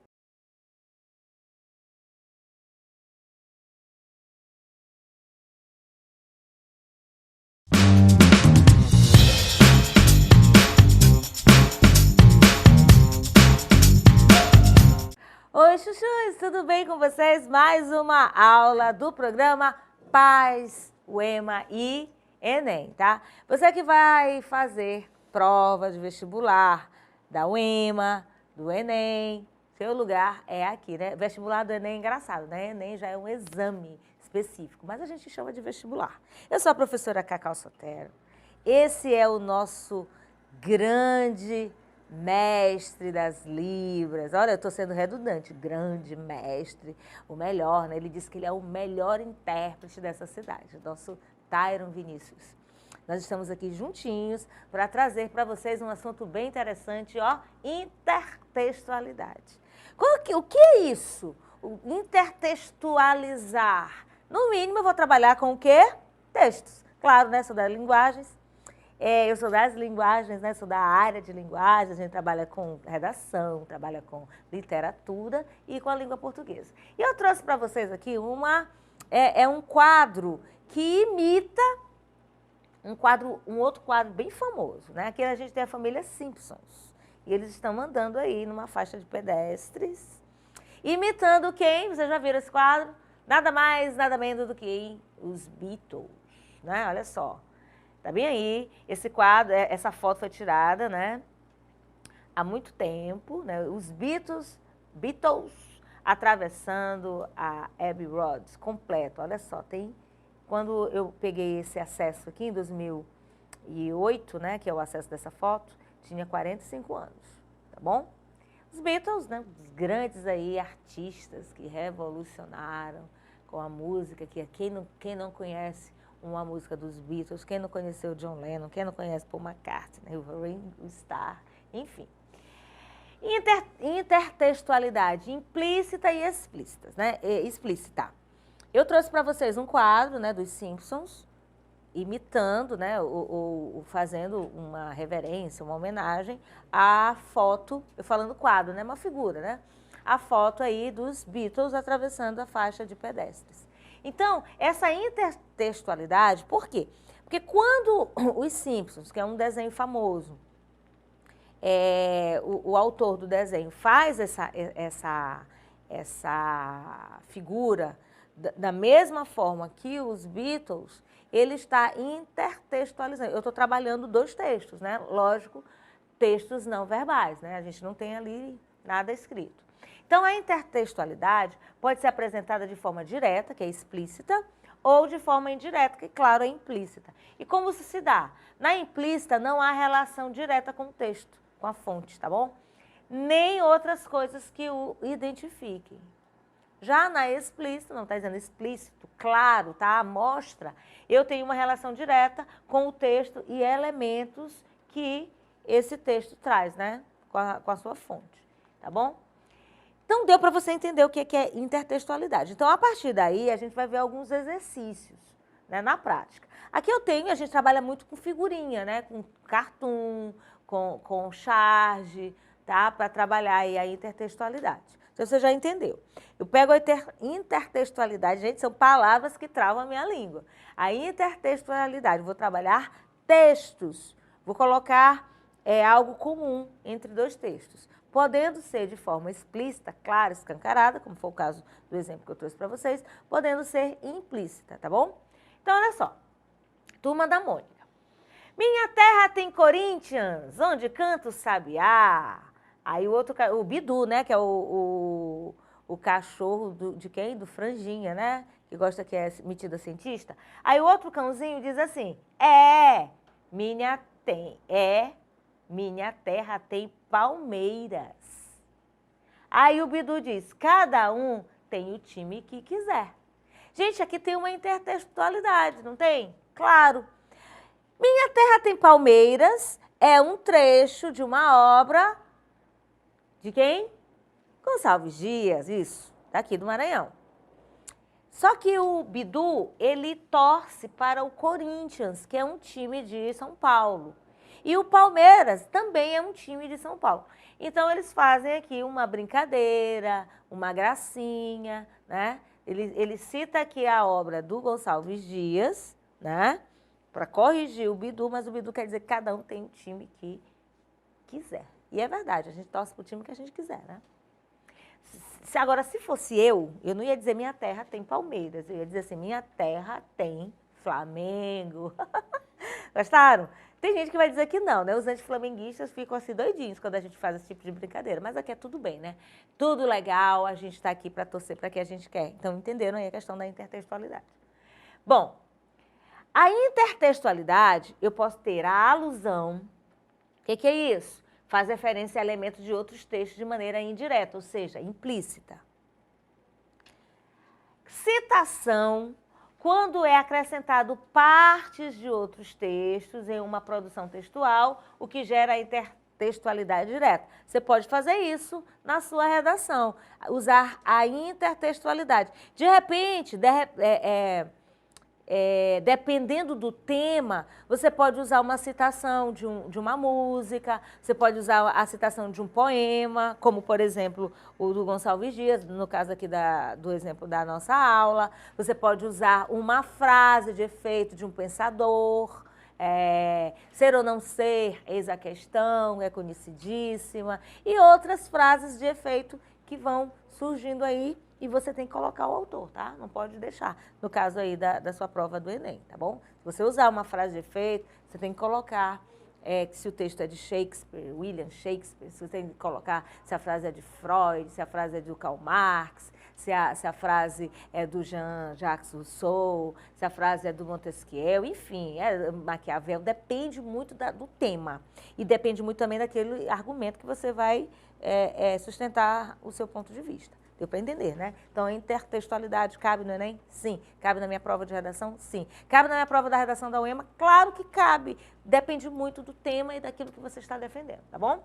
Oi, chuchus, tudo bem com vocês? Mais uma aula do programa Paz, UEMA e Enem, tá? Você que vai fazer prova de vestibular da UEMA, do Enem, seu lugar é aqui, né? Vestibular do Enem é engraçado, né? Enem já é um exame específico, mas a gente chama de vestibular. Eu sou a professora Cacau Sotero. Esse é o nosso grande mestre das Libras. Olha, eu estou sendo redundante, grande mestre, o melhor, né? Ele disse que ele é o melhor intérprete dessa cidade, o nosso Tyron Vinícius. Nós estamos aqui juntinhos para trazer para vocês um assunto bem interessante, ó, intertextualidade. O que é isso? O intertextualizar. No mínimo, eu vou trabalhar com o quê? Textos. Claro, né? Sou das linguagens. Eu sou das linguagens, né? Sou da área de linguagens, a gente trabalha com redação, trabalha com literatura e com a língua portuguesa. E eu trouxe para vocês aqui um quadro que imita um outro quadro bem famoso, né? Aqui a gente tem a família Simpsons. E eles estão andando aí numa faixa de pedestres, imitando quem? Vocês já viram esse quadro? Nada mais, nada menos do que os Beatles, né? Olha só. Tá bem aí, esse quadro, essa foto foi tirada, né, há muito tempo, né, os Beatles atravessando a Abbey Road, completo, olha só, quando eu peguei esse acesso aqui em 2008, né, que é o acesso dessa foto, tinha 45 anos, tá bom? Os Beatles, né, os grandes aí artistas que revolucionaram com a música, que quem não conhece uma música dos Beatles, quem não conheceu John Lennon, quem não conhece Paul McCartney, o Ringo Starr, enfim. Intertextualidade implícita e explícita, né? Explícita. Eu trouxe para vocês um quadro, né, dos Simpsons, imitando, né, ou fazendo uma reverência, uma homenagem à foto, eu falando quadro, né, uma figura, né? A foto aí dos Beatles atravessando a faixa de pedestres. Então, essa intertextualidade, por quê? Porque quando os Simpsons, que é um desenho famoso, o autor do desenho faz essa figura da mesma forma que os Beatles, ele está intertextualizando. Eu estou trabalhando dois textos, né? Lógico, textos não verbais, né? A gente não tem ali nada escrito. Então, a intertextualidade pode ser apresentada de forma direta, que é explícita, ou de forma indireta, que, claro, é implícita. E como isso se dá? Na implícita, não há relação direta com o texto, com a fonte, tá bom? Nem outras coisas que o identifiquem. Já na explícita, não está dizendo explícito, claro, tá? Mostra, eu tenho uma relação direta com o texto e elementos que esse texto traz, né? Com a sua fonte, tá bom? Então, deu para você entender o que é intertextualidade. Então, a partir daí, a gente vai ver alguns exercícios, né, na prática. Aqui a gente trabalha muito com figurinha, né, com cartoon, com charge, tá, para trabalhar aí a intertextualidade. Então, você já entendeu. Eu pego a intertextualidade, gente, são palavras que travam a minha língua. A intertextualidade, vou trabalhar textos, vou colocar algo comum entre dois textos, podendo ser de forma explícita, clara, escancarada, como foi o caso do exemplo que eu trouxe para vocês, podendo ser implícita, tá bom? Então, olha só, turma da Mônica. Minha terra tem Corinthians, onde canta o sabiá. Aí o Bidu, né, que é o o cachorro de quem? Do Franjinha, né? Que gosta que é metida cientista. Aí o outro cãozinho diz assim, minha terra tem palmeiras. Aí o Bidu diz, cada um tem o time que quiser. Gente, aqui tem uma intertextualidade, não tem? Claro. Minha terra tem palmeiras é um trecho de uma obra de quem? Gonçalves Dias, isso, daqui do Maranhão. Só que o Bidu, ele torce para o Corinthians, que é um time de São Paulo. E o Palmeiras também é um time de São Paulo. Então, eles fazem aqui uma brincadeira, uma gracinha, né? Ele cita aqui a obra do Gonçalves Dias, né? Para corrigir o Bidu, mas o Bidu quer dizer que cada um tem o time que quiser. E é verdade, a gente torce para o time que a gente quiser, né? Agora, se fosse eu não ia dizer minha terra tem Palmeiras, eu ia dizer assim, minha terra tem Flamengo. Gostaram? Tem gente que vai dizer que não, né? Os antiflamenguistas ficam assim doidinhos quando a gente faz esse tipo de brincadeira, mas aqui é tudo bem, né? Tudo legal, a gente está aqui para torcer para que a gente quer. Então, entenderam aí a questão da intertextualidade. Bom, a intertextualidade, eu posso ter a alusão. O que é isso? Faz referência a elementos de outros textos de maneira indireta, ou seja, implícita. Citação, quando é acrescentado partes de outros textos em uma produção textual, o que gera a intertextualidade direta. Você pode fazer isso na sua redação, usar a intertextualidade. De repente, dependendo do tema, você pode usar uma citação de uma música, você pode usar a citação de um poema, como, por exemplo, o do Gonçalves Dias, no caso aqui do exemplo da nossa aula. Você pode usar uma frase de efeito de um pensador, ser ou não ser, eis a questão, é conhecidíssima, e outras frases de efeito que vão surgindo aí. E você tem que colocar o autor, tá? Não pode deixar, no caso aí da sua prova do Enem, tá bom? Se você usar uma frase de efeito, você tem que colocar que se o texto é de Shakespeare, William Shakespeare, você tem que colocar se a frase é de Freud, se a frase é do Karl Marx, se a frase é do Jean-Jacques Rousseau, se a frase é do Montesquieu, enfim, Maquiavel, depende muito do tema. E depende muito também daquele argumento que você vai sustentar o seu ponto de vista. Deu para entender, né? Então, a intertextualidade cabe no Enem? Sim. Cabe na minha prova de redação? Sim. Cabe na minha prova da redação da UEMA? Claro que cabe. Depende muito do tema e daquilo que você está defendendo, tá bom?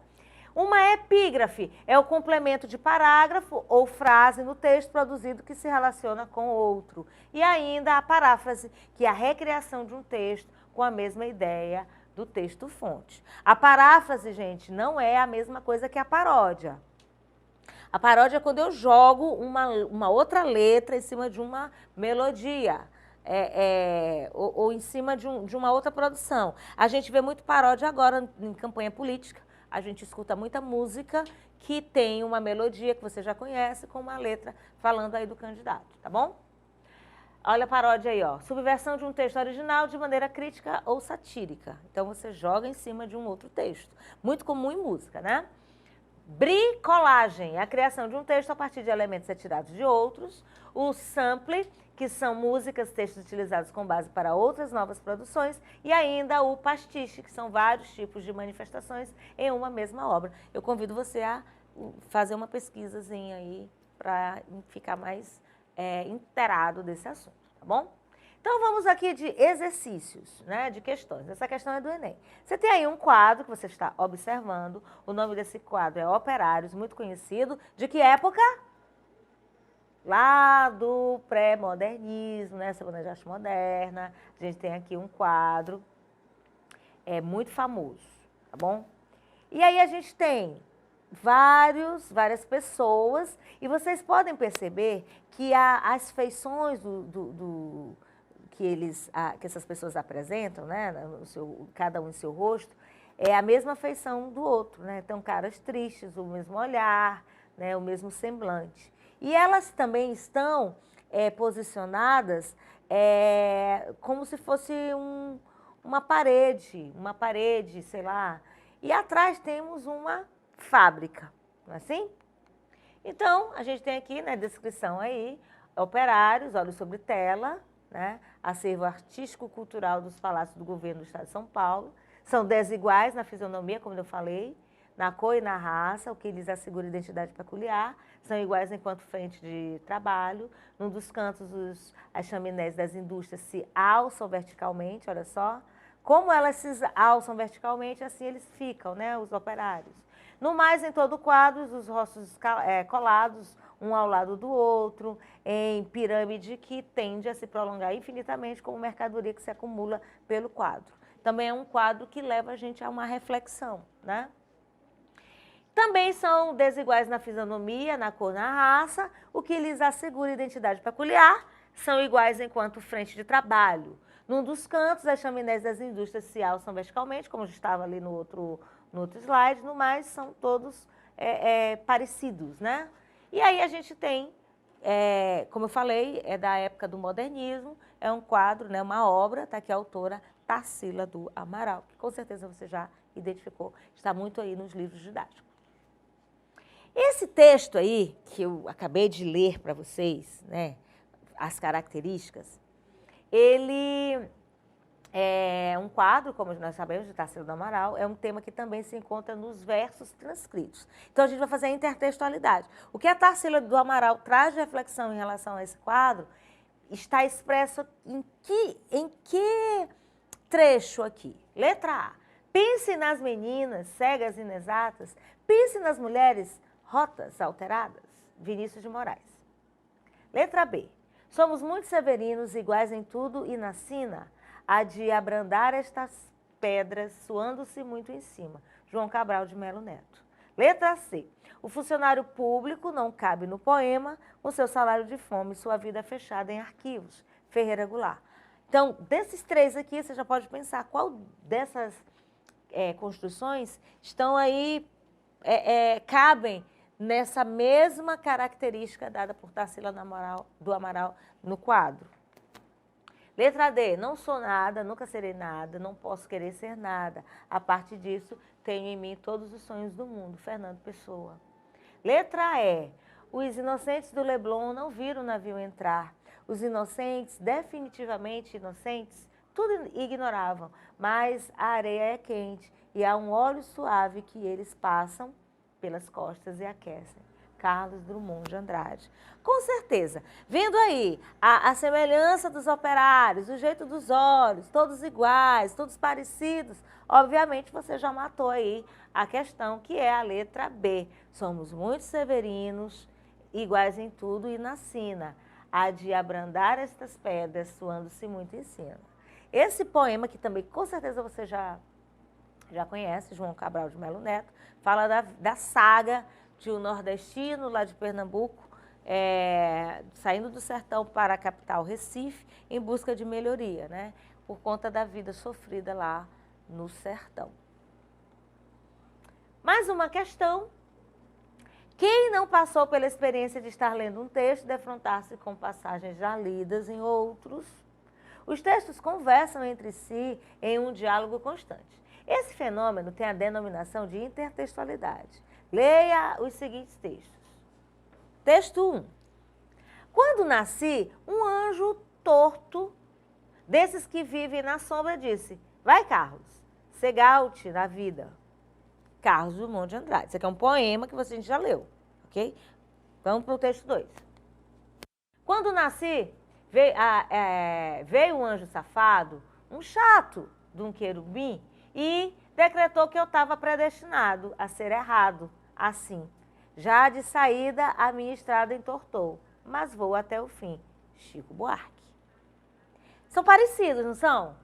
Uma epígrafe é o complemento de parágrafo ou frase no texto produzido que se relaciona com outro. E ainda a paráfrase, que é a recriação de um texto com a mesma ideia do texto-fonte. A paráfrase, gente, não é a mesma coisa que a paródia. A paródia é quando eu jogo uma outra letra em cima de uma melodia, ou em cima de uma outra produção. A gente vê muito paródia agora em campanha política. A gente escuta muita música que tem uma melodia que você já conhece com uma letra falando aí do candidato, tá bom? Olha a paródia aí, ó. Subversão de um texto original de maneira crítica ou satírica. Então você joga em cima de um outro texto. Muito comum em música, né? Bricolagem é a criação de um texto a partir de elementos retirados de outros. O sample, que são músicas, textos utilizados com base para outras novas produções. E ainda o pastiche, que são vários tipos de manifestações em uma mesma obra. Eu convido você a fazer uma pesquisazinha aí para ficar mais inteirado desse assunto, tá bom? Então, vamos aqui de exercícios, né, de questões. Essa questão é do Enem. Você tem aí um quadro que você está observando. O nome desse quadro é Operários, muito conhecido. De que época? Lá do pré-modernismo, né, Segunda de Arte Moderna. A gente tem aqui um quadro muito famoso, tá bom? E aí a gente tem várias pessoas e vocês podem perceber que as feições que essas pessoas apresentam, né, cada um em seu rosto, é a mesma feição do outro, né? Então, caras tristes, o mesmo olhar, né, o mesmo semblante. E elas também estão posicionadas como se fosse uma parede, sei lá. E atrás temos uma fábrica, não é assim? Então, a gente tem aqui na descrição aí, operários, olhos sobre tela, né? Acervo artístico-cultural dos palácios do governo do estado de São Paulo. São desiguais na fisionomia, como eu falei, na cor e na raça, o que lhes assegura identidade peculiar. São iguais enquanto frente de trabalho. Num dos cantos, as chaminés das indústrias se alçam verticalmente, olha só. Como elas se alçam verticalmente, assim eles ficam, né, os operários. No mais, em todo o quadro, os rostos colados, um ao lado do outro, em pirâmide que tende a se prolongar infinitamente como mercadoria que se acumula pelo quadro. Também é um quadro que leva a gente a uma reflexão, né? Também são desiguais na fisionomia, na cor, na raça, o que lhes assegura identidade peculiar, são iguais enquanto frente de trabalho. Num dos cantos, as chaminés das indústrias se alçam verticalmente, como estava ali no outro slide, no mais são todos parecidos, né? E aí a gente tem, como eu falei, é da época do modernismo, é um quadro, né, uma obra, tá aqui a autora Tarsila do Amaral, que com certeza você já identificou, está muito aí nos livros didáticos. Esse texto aí, que eu acabei de ler para vocês, né, as características, ele é um quadro, como nós sabemos, de Tarsila do Amaral, é um tema que também se encontra nos versos transcritos. Então, a gente vai fazer a intertextualidade. O que a Tarsila do Amaral traz de reflexão em relação a esse quadro está expresso em que trecho aqui? Letra A. Pense nas meninas cegas e inexatas, pense nas mulheres rotas, alteradas. Vinícius de Moraes. Letra B. Somos muito severinos, iguais em tudo e na sina, há de abrandar estas pedras, suando-se muito em cima. João Cabral de Melo Neto. Letra C. O funcionário público não cabe no poema, com seu salário de fome e sua vida fechada em arquivos. Ferreira Goulart. Então, desses três aqui, você já pode pensar qual dessas construções estão aí, cabem nessa mesma característica dada por Tarsila do Amaral no quadro. Letra D, não sou nada, nunca serei nada, não posso querer ser nada. A partir disso, tenho em mim todos os sonhos do mundo. Fernando Pessoa. Letra E, os inocentes do Leblon não viram o navio entrar. Os inocentes, definitivamente inocentes, tudo ignoravam, mas a areia é quente e há um óleo suave que eles passam pelas costas e aquecem. Carlos Drummond de Andrade. Com certeza, vendo aí a semelhança dos operários, o jeito dos olhos, todos iguais, todos parecidos, obviamente você já matou aí a questão que é a letra B. Somos muito severinos, iguais em tudo e na sina, há de abrandar estas pedras, suando-se muito em cima. Esse poema, que também com certeza você já conhece, João Cabral de Melo Neto, fala da saga de um nordestino lá de Pernambuco, saindo do sertão para a capital Recife, em busca de melhoria, né? Por conta da vida sofrida lá no sertão. Mais uma questão. Quem não passou pela experiência de estar lendo um texto, defrontar-se com passagens já lidas em outros? Os textos conversam entre si em um diálogo constante. Esse fenômeno tem a denominação de intertextualidade. Leia os seguintes textos. Texto 1. Quando nasci, um anjo torto, desses que vivem na sombra, disse: vai, Carlos, segalte na vida. Carlos Drummond de Andrade. Isso aqui é um poema que a gente já leu, ok? Vamos para o texto 2. Quando nasci, veio um anjo safado, um chato de um querubim, e decretou que eu estava predestinado a ser errado. Assim, já de saída a minha estrada entortou, mas vou até o fim. Chico Buarque. São parecidos, não são?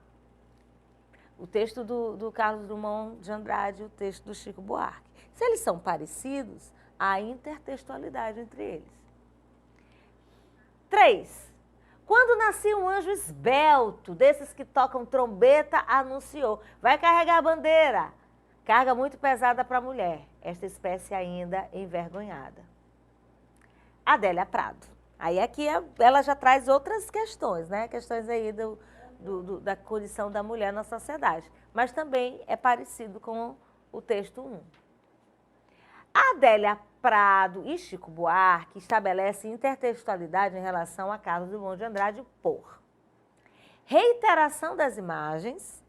O texto do Carlos Drummond de Andrade e o texto do Chico Buarque. Se eles são parecidos, há intertextualidade entre eles. 3. Quando nascia um anjo esbelto, desses que tocam trombeta, anunciou: vai carregar a bandeira. Carga muito pesada para a mulher, esta espécie ainda envergonhada. Adélia Prado. Aí aqui ela já traz outras questões, né? Questões aí da condição da mulher na sociedade. Mas também é parecido com o texto 1. Adélia Prado e Chico Buarque estabelecem intertextualidade em relação a Carlos Drummond de Andrade por reiteração das imagens,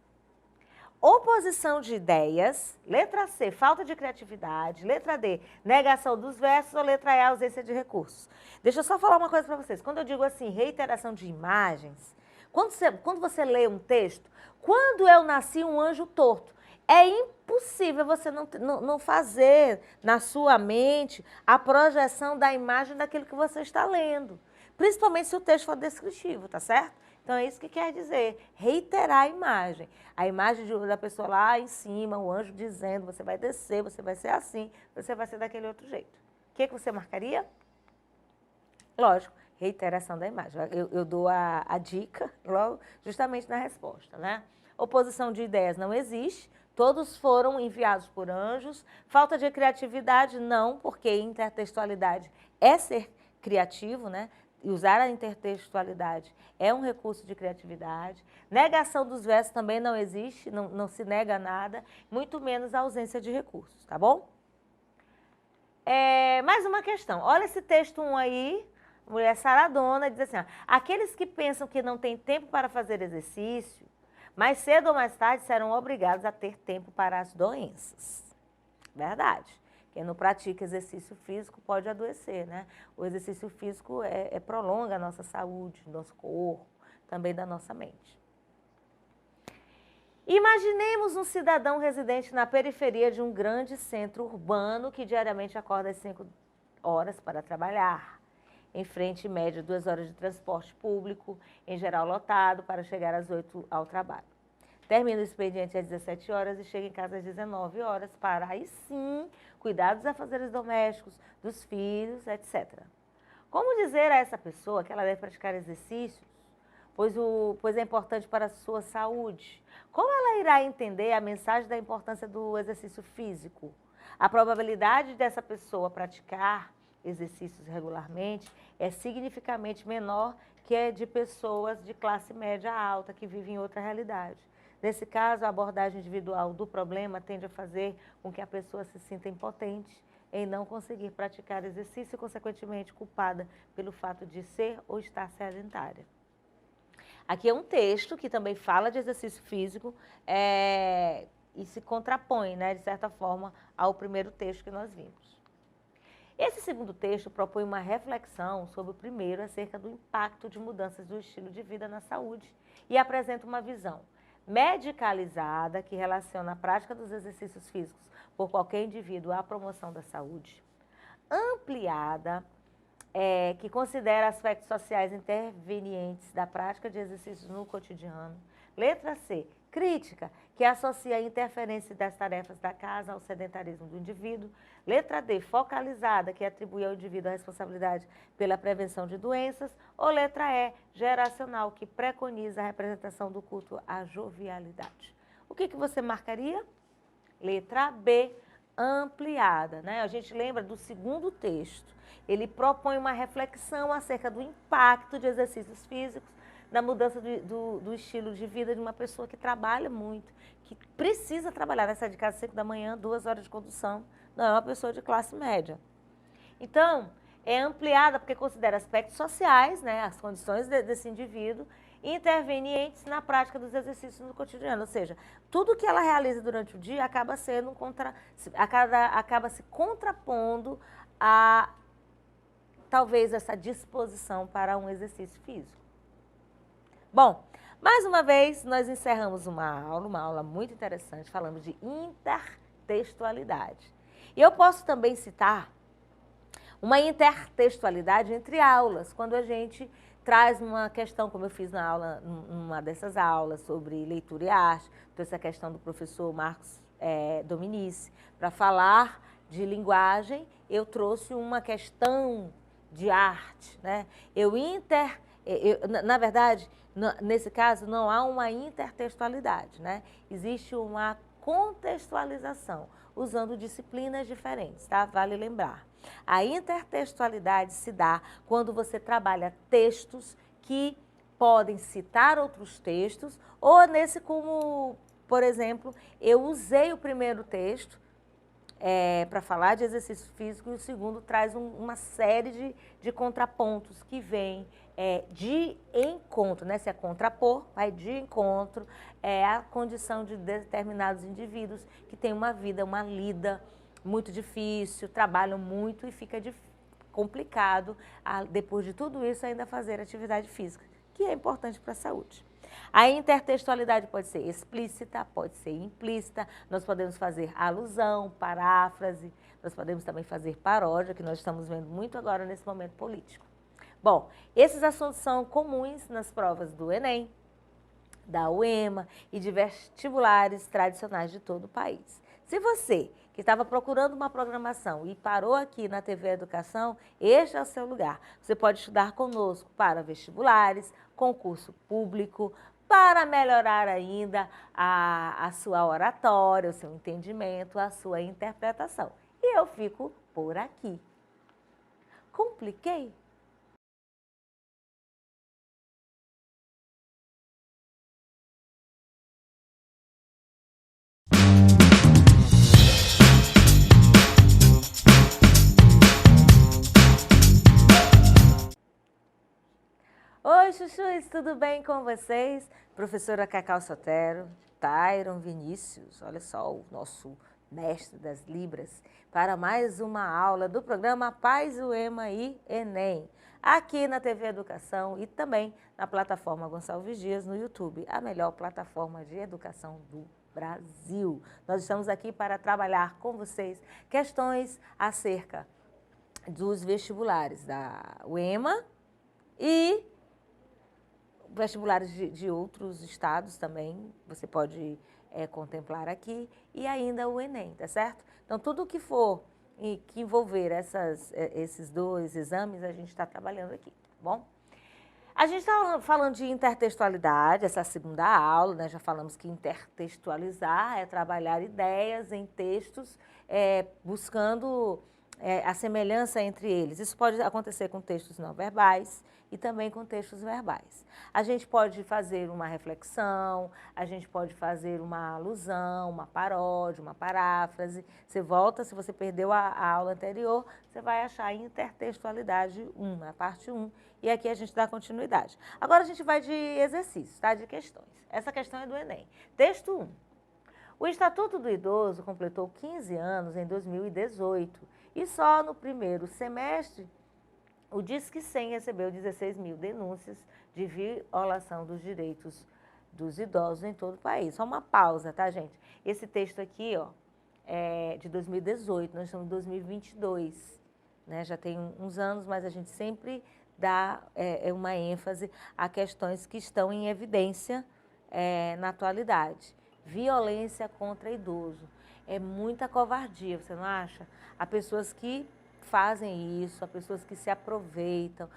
oposição de ideias, letra C, falta de criatividade, letra D, negação dos versos ou letra E, ausência de recursos. Deixa eu só falar uma coisa para vocês. Quando eu digo assim, reiteração de imagens, quando você lê um texto, quando eu nasci um anjo torto, é impossível você não fazer na sua mente a projeção da imagem daquilo que você está lendo. Principalmente se o texto for descritivo, tá certo? Então é isso que quer dizer, reiterar a imagem. A imagem da pessoa lá em cima, o anjo dizendo, você vai descer, você vai ser assim, você vai ser daquele outro jeito. O que você marcaria? Lógico, reiteração da imagem. Eu dou a dica logo justamente na resposta, né? Oposição de ideias não existe. Todos foram enviados por anjos. Falta de criatividade, não, porque intertextualidade é ser criativo, né? E usar a intertextualidade é um recurso de criatividade. Negação dos versos também não existe, não se nega nada, muito menos a ausência de recursos, tá bom? Mais uma questão. Olha esse texto 1 aí, mulher saradona, diz assim, ó, aqueles que pensam que não têm tempo para fazer exercício, mais cedo ou mais tarde serão obrigados a ter tempo para as doenças. Verdade. Quem não pratica exercício físico pode adoecer, né? O exercício físico prolonga a nossa saúde, do nosso corpo, também da nossa mente. Imaginemos um cidadão residente na periferia de um grande centro urbano que diariamente acorda às 5 horas para trabalhar. Enfrente, em média, 2 horas de transporte público, em geral lotado, para chegar às 8 ao trabalho. Termina o expediente às 17 horas e chega em casa às 19 horas para, aí sim, cuidar dos afazeres domésticos, dos filhos, etc. Como dizer a essa pessoa que ela deve praticar exercícios, pois é importante para a sua saúde? Como ela irá entender a mensagem da importância do exercício físico? A probabilidade dessa pessoa praticar exercícios regularmente é significativamente menor que a de pessoas de classe média alta que vivem em outra realidade. Nesse caso, a abordagem individual do problema tende a fazer com que a pessoa se sinta impotente em não conseguir praticar exercício e, consequentemente, culpada pelo fato de ser ou estar sedentária. Aqui é um texto que também fala de exercício físico e se contrapõe, né, de certa forma, ao primeiro texto que nós vimos. Esse segundo texto propõe uma reflexão sobre o primeiro acerca do impacto de mudanças do estilo de vida na saúde e apresenta uma visão medicalizada que relaciona a prática dos exercícios físicos por qualquer indivíduo à promoção da saúde, ampliada, que considera aspectos sociais intervenientes da prática de exercícios no cotidiano. Letra C, crítica, que associa a interferência das tarefas da casa ao sedentarismo do indivíduo. Letra D, focalizada, que atribui ao indivíduo a responsabilidade pela prevenção de doenças. Ou letra E, geracional, que preconiza a representação do culto à jovialidade. O que você marcaria? Letra B, ampliada, né? A gente lembra do segundo texto. Ele propõe uma reflexão acerca do impacto de exercícios físicos na mudança do estilo de vida de uma pessoa que trabalha muito, que precisa trabalhar, sai de casa às 5 da manhã, 2 horas de condução, não é uma pessoa de classe média. Então, é ampliada porque considera aspectos sociais, né, as condições desse indivíduo, intervenientes na prática dos exercícios no cotidiano, ou seja, tudo que ela realiza durante o dia acaba se contrapondo a talvez essa disposição para um exercício físico. Bom, mais uma vez nós encerramos uma aula muito interessante, falando de intertextualidade. E eu posso também citar uma intertextualidade entre aulas, quando a gente traz uma questão, como eu fiz na aula, numa dessas aulas, sobre leitura e arte, trouxe a questão do professor Marcos Dominici. Para falar de linguagem, eu trouxe uma questão de arte, né? Na verdade, nesse caso, não há uma intertextualidade, né? Existe uma contextualização, usando disciplinas diferentes, tá? Vale lembrar. A intertextualidade se dá quando você trabalha textos que podem citar outros textos, ou nesse como, por exemplo, eu usei o primeiro texto para falar de exercício físico, e o segundo traz uma série de contrapontos que vêm de encontro, né? Se é contrapor, vai de encontro, a condição de determinados indivíduos que têm uma vida, uma lida muito difícil, trabalham muito e fica complicado, depois de tudo isso, ainda fazer atividade física, que é importante para a saúde. A intertextualidade pode ser explícita, pode ser implícita, nós podemos fazer alusão, paráfrase, nós podemos também fazer paródia, que nós estamos vendo muito agora nesse momento político. Bom, esses assuntos são comuns nas provas do Enem, da UEMA e de vestibulares tradicionais de todo o país. Se você que estava procurando uma programação e parou aqui na TV Educação, este é o seu lugar. Você pode estudar conosco para vestibulares, concurso público, para melhorar ainda a sua oratória, o seu entendimento, a sua interpretação. E eu fico por aqui. Compliquei? Oi, chuchus, tudo bem com vocês? Professora Cacau Sotero, Tyron Vinícius, olha só o nosso mestre das Libras, para mais uma aula do programa Paz, UEMA e Enem, aqui na TV Educação e também na plataforma Gonçalves Dias no YouTube, a melhor plataforma de educação do Brasil. Nós estamos aqui para trabalhar com vocês questões acerca dos vestibulares da UEMA e vestibulares de outros estados também, você pode contemplar aqui, e ainda o Enem, tá certo? Então, tudo que for que envolver esses dois exames, a gente está trabalhando aqui, tá bom? A gente está falando de intertextualidade, essa segunda aula, né? Já falamos que intertextualizar é trabalhar ideias em textos, buscando a semelhança entre eles. Isso pode acontecer com textos não verbais e também com textos verbais. A gente pode fazer uma reflexão, a gente pode fazer uma alusão, uma paródia, uma paráfrase. Você volta, se você perdeu a aula anterior, você vai achar a intertextualidade 1, a parte 1, e aqui a gente dá continuidade. Agora a gente vai de exercícios, tá? De questões. Essa questão é do Enem. Texto 1. O Estatuto do Idoso completou 15 anos em 2018 e só no primeiro semestre o Disque 100 recebeu 16 mil denúncias de violação dos direitos dos idosos em todo o país. Só uma pausa, tá, gente? Esse texto aqui, ó, é de 2018, nós estamos em 2022, né? Já tem uns anos, mas a gente sempre dá uma ênfase a questões que estão em evidência na atualidade. Violência contra idoso. É muita covardia, você não acha? Há pessoas que fazem isso, há pessoas que se aproveitam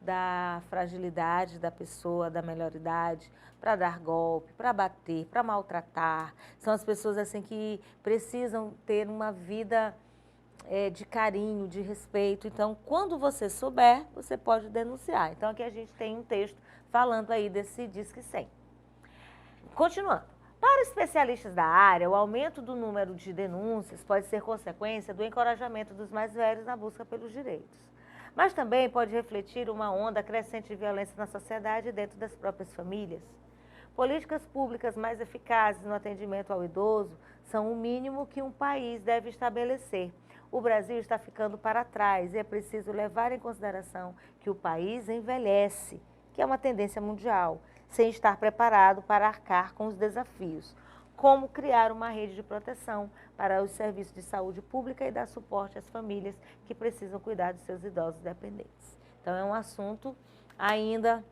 da fragilidade da pessoa, da melhoridade, para dar golpe, para bater, para maltratar. São as pessoas assim que precisam ter uma vida de carinho, de respeito. Então, quando você souber, você pode denunciar. Então, aqui a gente tem um texto falando aí desse Disque 100. Continuando. Para especialistas da área, o aumento do número de denúncias pode ser consequência do encorajamento dos mais velhos na busca pelos direitos. Mas também pode refletir uma onda crescente de violência na sociedade e dentro das próprias famílias. Políticas públicas mais eficazes no atendimento ao idoso são o mínimo que um país deve estabelecer. O Brasil está ficando para trás e é preciso levar em consideração que o país envelhece, que é uma tendência mundial, sem estar preparado para arcar com os desafios, como criar uma rede de proteção para os serviços de saúde pública e dar suporte às famílias que precisam cuidar de seus idosos dependentes. Então, é um assunto ainda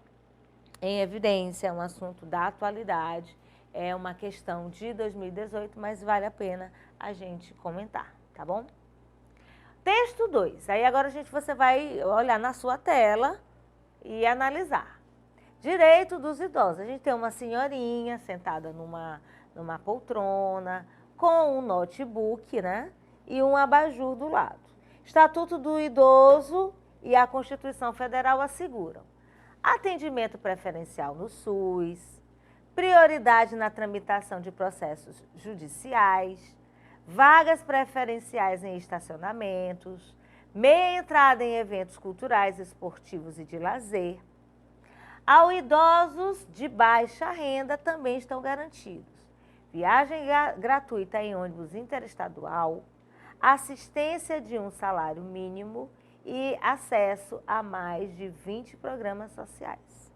em evidência, é um assunto da atualidade, é uma questão de 2018, mas vale a pena a gente comentar, tá bom? Texto 2. Aí agora, você vai olhar na sua tela e analisar. Direito dos idosos. A gente tem uma senhorinha sentada numa poltrona, com um notebook, né? E um abajur do lado. Estatuto do Idoso e a Constituição Federal asseguram atendimento preferencial no SUS, prioridade na tramitação de processos judiciais, vagas preferenciais em estacionamentos, meia entrada em eventos culturais, esportivos e de lazer. Aos idosos de baixa renda também estão garantidos viagem gratuita em ônibus interestadual, assistência de um salário mínimo e acesso a mais de 20 programas sociais.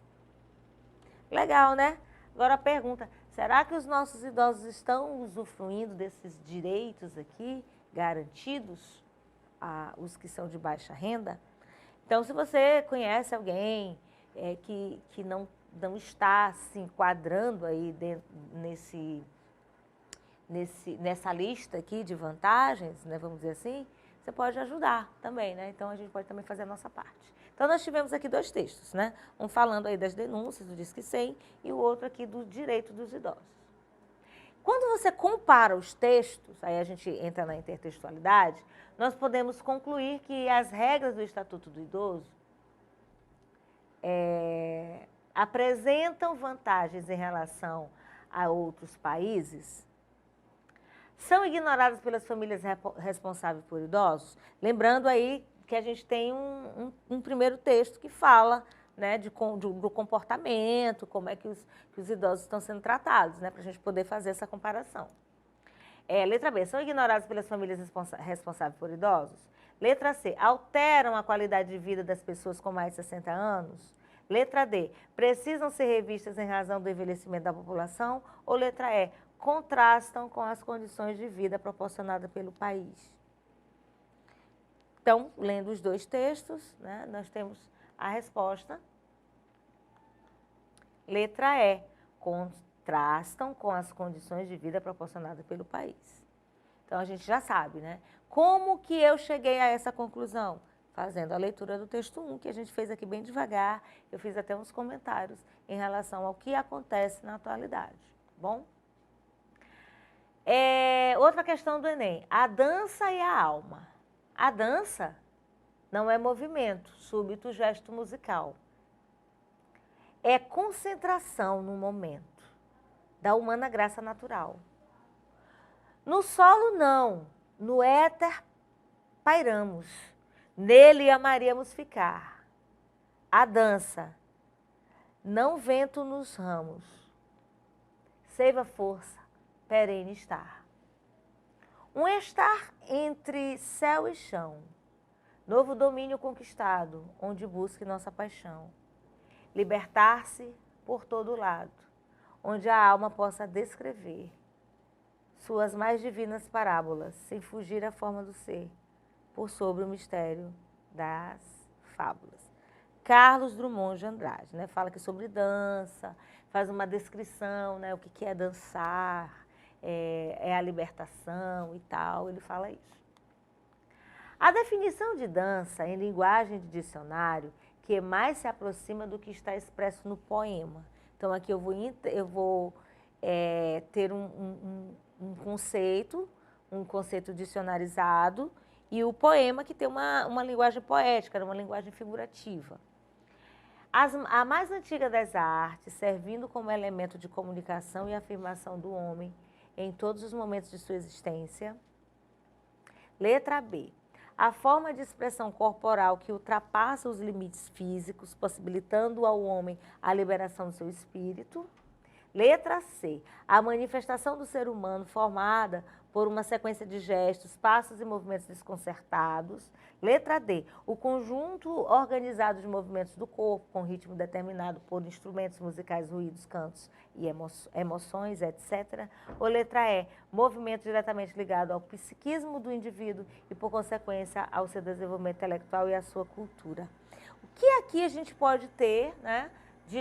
Legal, né? Agora a pergunta, será que os nossos idosos estão usufruindo desses direitos aqui garantidos, os que são de baixa renda? Então, se você conhece alguém que não está se enquadrando aí nessa lista aqui de vantagens, né, vamos dizer assim, você pode ajudar também, né? Então, a gente pode também fazer a nossa parte. Então, nós tivemos aqui 2 textos, né? Um falando aí das denúncias, do Disque 100, e o outro aqui do direito dos idosos. Quando você compara os textos, aí a gente entra na intertextualidade, nós podemos concluir que as regras do Estatuto do Idoso apresentam vantagens em relação a outros países, são ignoradas pelas famílias responsáveis por idosos. Lembrando aí que a gente tem um primeiro texto que fala, né, do comportamento, como é que os idosos estão sendo tratados, né, para a gente poder fazer essa comparação. Letra B, são ignoradas pelas famílias responsáveis por idosos? Letra C, alteram a qualidade de vida das pessoas com mais de 60 anos? Letra D, precisam ser revistas em razão do envelhecimento da população? Ou letra E, contrastam com as condições de vida proporcionadas pelo país? Então, lendo os 2 textos, né, nós temos a resposta. Letra E, contrastam com as condições de vida proporcionadas pelo país. Então, a gente já sabe, né? Como que eu cheguei a essa conclusão? Fazendo a leitura do texto 1, que a gente fez aqui bem devagar. Eu fiz até uns comentários em relação ao que acontece na atualidade. Bom? Outra questão do Enem, a dança e a alma. A dança não é movimento, súbito gesto musical. É concentração no momento, da humana graça natural. No solo não, no éter pairamos, nele amaríamos ficar. A dança, não vento nos ramos, seiva força, perene estar. Um estar entre céu e chão, novo domínio conquistado, onde busque nossa paixão. Libertar-se por todo lado, onde a alma possa descrever suas mais divinas parábolas, sem fugir à forma do ser, por sobre o mistério das fábulas. Carlos Drummond de Andrade, né? Fala aqui sobre dança, faz uma descrição, né? O que é dançar, a libertação e tal, ele fala isso. A definição de dança em linguagem de dicionário, que mais se aproxima do que está expresso no poema. Então, aqui eu vou ter um conceito dicionarizado, e o poema que tem uma linguagem poética, uma linguagem figurativa. A mais antiga das artes, servindo como elemento de comunicação e afirmação do homem em todos os momentos de sua existência. Letra B. A forma de expressão corporal que ultrapassa os limites físicos, possibilitando ao homem a liberação do seu espírito. Letra C. A manifestação do ser humano formada por uma sequência de gestos, passos e movimentos desconcertados. Letra D. O conjunto organizado de movimentos do corpo, com ritmo determinado por instrumentos musicais, ruídos, cantos e emoções, etc. Ou letra E. Movimento diretamente ligado ao psiquismo do indivíduo e, por consequência, ao seu desenvolvimento intelectual e à sua cultura. O que aqui a gente pode ter, né? De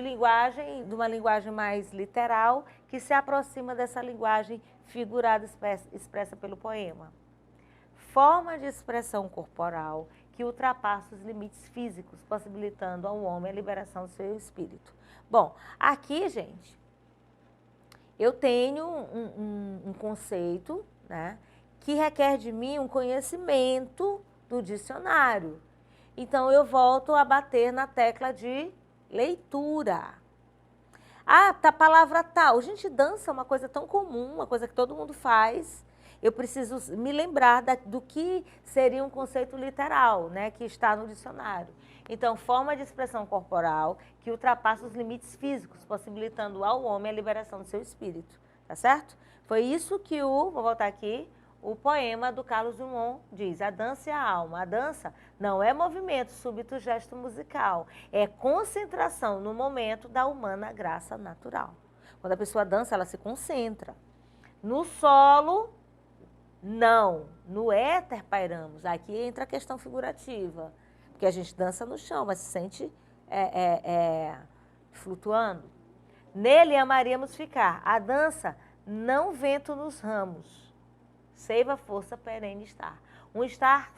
uma linguagem mais literal, que se aproxima dessa linguagem figurada expressa pelo poema. Forma de expressão corporal que ultrapassa os limites físicos, possibilitando ao homem a liberação do seu espírito. Bom, aqui, gente, eu tenho um conceito, né, que requer de mim um conhecimento do dicionário. Então, eu volto a bater na tecla de leitura. A palavra tal. Gente, dança é uma coisa tão comum, uma coisa que todo mundo faz. eu preciso me lembrar do que seria um conceito literal, né, que está no dicionário. Então, forma de expressão corporal que ultrapassa os limites físicos, possibilitando ao homem a liberação do seu espírito, tá certo? Foi isso que vou voltar aqui, o poema do Carlos Drummond diz: a dança e a alma. A dança não é movimento, súbito gesto musical, é concentração no momento da humana graça natural. Quando a pessoa dança, ela se concentra. No solo, não. No éter pairamos. Aqui entra a questão figurativa, porque a gente dança no chão, mas se sente flutuando. Nele amaríamos ficar. A dança, não vento nos ramos, seiva força perene estar. Um estar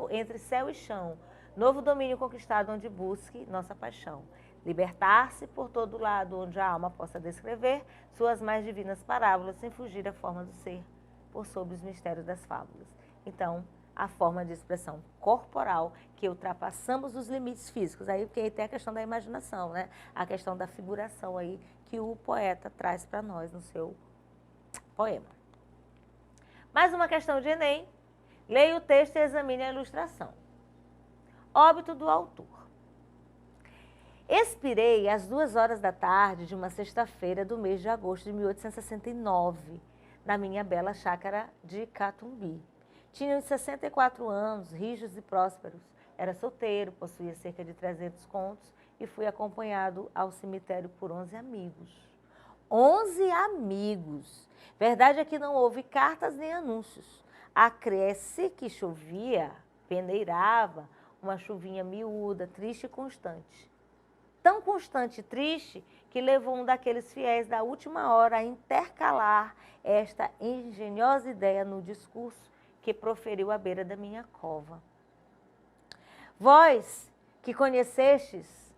entre céu e chão. Novo domínio conquistado onde busque nossa paixão. Libertar-se por todo lado onde a alma possa descrever suas mais divinas parábolas sem fugir da forma do ser, por sobre os mistérios das fábulas. Então, a forma de expressão corporal que ultrapassamos os limites físicos. Aí porque aí tem a questão da imaginação, né? A questão da figuração aí que o poeta traz para nós no seu poema. Mais uma questão de Enem. Leia o texto e examine a ilustração. Óbito do autor. Expirei às 2h da tarde de uma sexta-feira do mês de agosto de 1869, na minha bela chácara de Catumbi. Tinha uns 64 anos, rijos e prósperos. Era solteiro, possuía cerca de 300 contos e fui acompanhado ao cemitério por 11 amigos. 11 amigos! Verdade é que não houve cartas nem anúncios. Acresce que chovia, peneirava, uma chuvinha miúda, triste e constante. Tão constante e triste que levou um daqueles fiéis da última hora a intercalar esta engenhosa ideia no discurso que proferiu à beira da minha cova. Vós que conhecestes,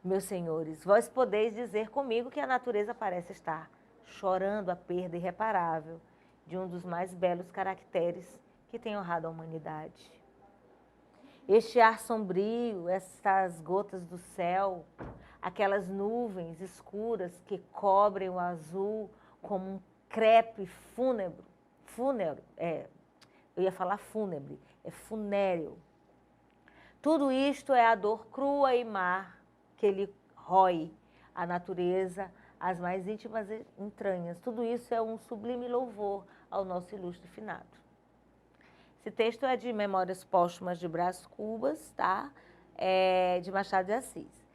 meus senhores, vós podeis dizer comigo que a natureza parece estar chorando a perda irreparável de um dos mais belos caracteres que tem honrado a humanidade. Este ar sombrio, essas gotas do céu, aquelas nuvens escuras que cobrem o azul como um crepe fúnebre, eu ia falar fúnebre, é funéreo. Tudo isto é a dor crua e má que lhe rói a natureza, as mais íntimas entranhas. Tudo isso é um sublime louvor ao nosso ilustre finado. Esse texto é de Memórias Póstumas de Brás Cubas, tá? De Machado de Assis.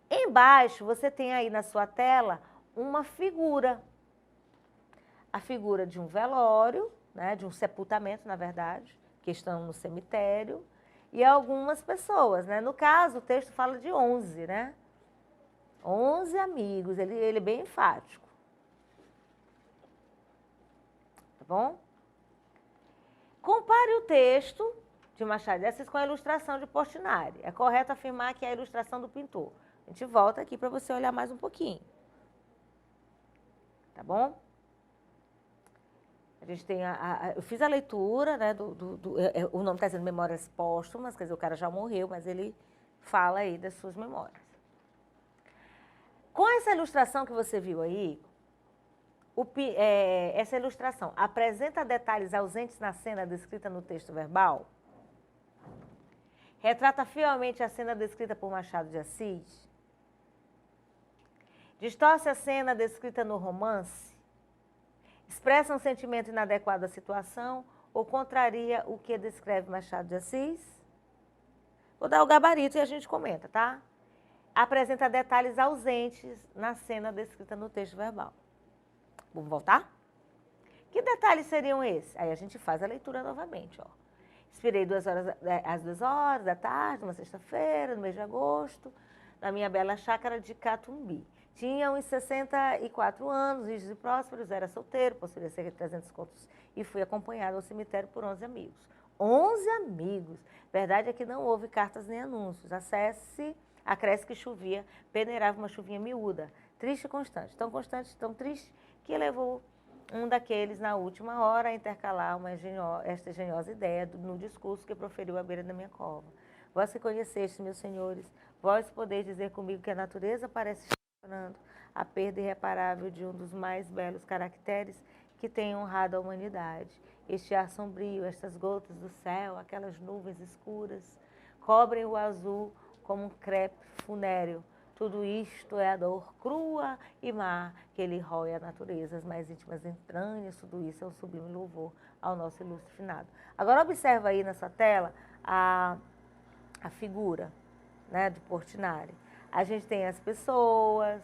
Embaixo, você tem aí na sua tela uma figura. A figura de um velório, né? De um sepultamento, na verdade, que estão no cemitério, e algumas pessoas, né? No caso, o texto fala de 11, né? 11 amigos, ele é bem enfático. Tá bom? Compare o texto de Machado de Assis com a ilustração de Portinari. É correto afirmar que é a ilustração do pintor. A gente volta aqui para você olhar mais um pouquinho. Tá bom? A gente tem eu fiz a leitura, né, o nome está dizendo Memórias Póstumas, quer dizer, o cara já morreu, mas ele fala aí das suas memórias. Com essa ilustração que você viu aí, essa ilustração apresenta detalhes ausentes na cena descrita no texto verbal? Retrata fielmente a cena descrita por Machado de Assis? Distorce a cena descrita no romance? Expressa um sentimento inadequado à situação ou contraria o que descreve Machado de Assis? Vou dar o gabarito e a gente comenta, tá? Apresenta detalhes ausentes na cena descrita no texto verbal. Vamos voltar? Que detalhes seriam esses? Aí a gente faz a leitura novamente, ó. Expirei às 2h da tarde, uma sexta-feira, no mês de agosto, na minha bela chácara de Catumbi. Tinha uns 64 anos, rijos e prósperos, era solteiro, possuía cerca de 300 contos e fui acompanhado ao cemitério por 11 amigos. 11 amigos! Verdade é que não houve cartas nem anúncios. Acresce que chovia, peneirava uma chuvinha miúda, triste e constante, tão triste, que levou um daqueles, na última hora, a intercalar esta engenhosa ideia no discurso que proferiu à beira da minha cova. Vós que conhecestes, meus senhores, vós podeis dizer comigo que a natureza parece estar chorando a perda irreparável de um dos mais belos caracteres que tem honrado a humanidade. Este ar sombrio, estas gotas do céu, aquelas nuvens escuras, cobrem o azul como um crepe funéreo. Tudo isto é a dor crua e má que ele rói a natureza, as mais íntimas entranhas, tudo isso é um sublime louvor ao nosso ilustre finado. Agora observa aí nessa tela a figura, né, de Portinari. A gente tem as pessoas,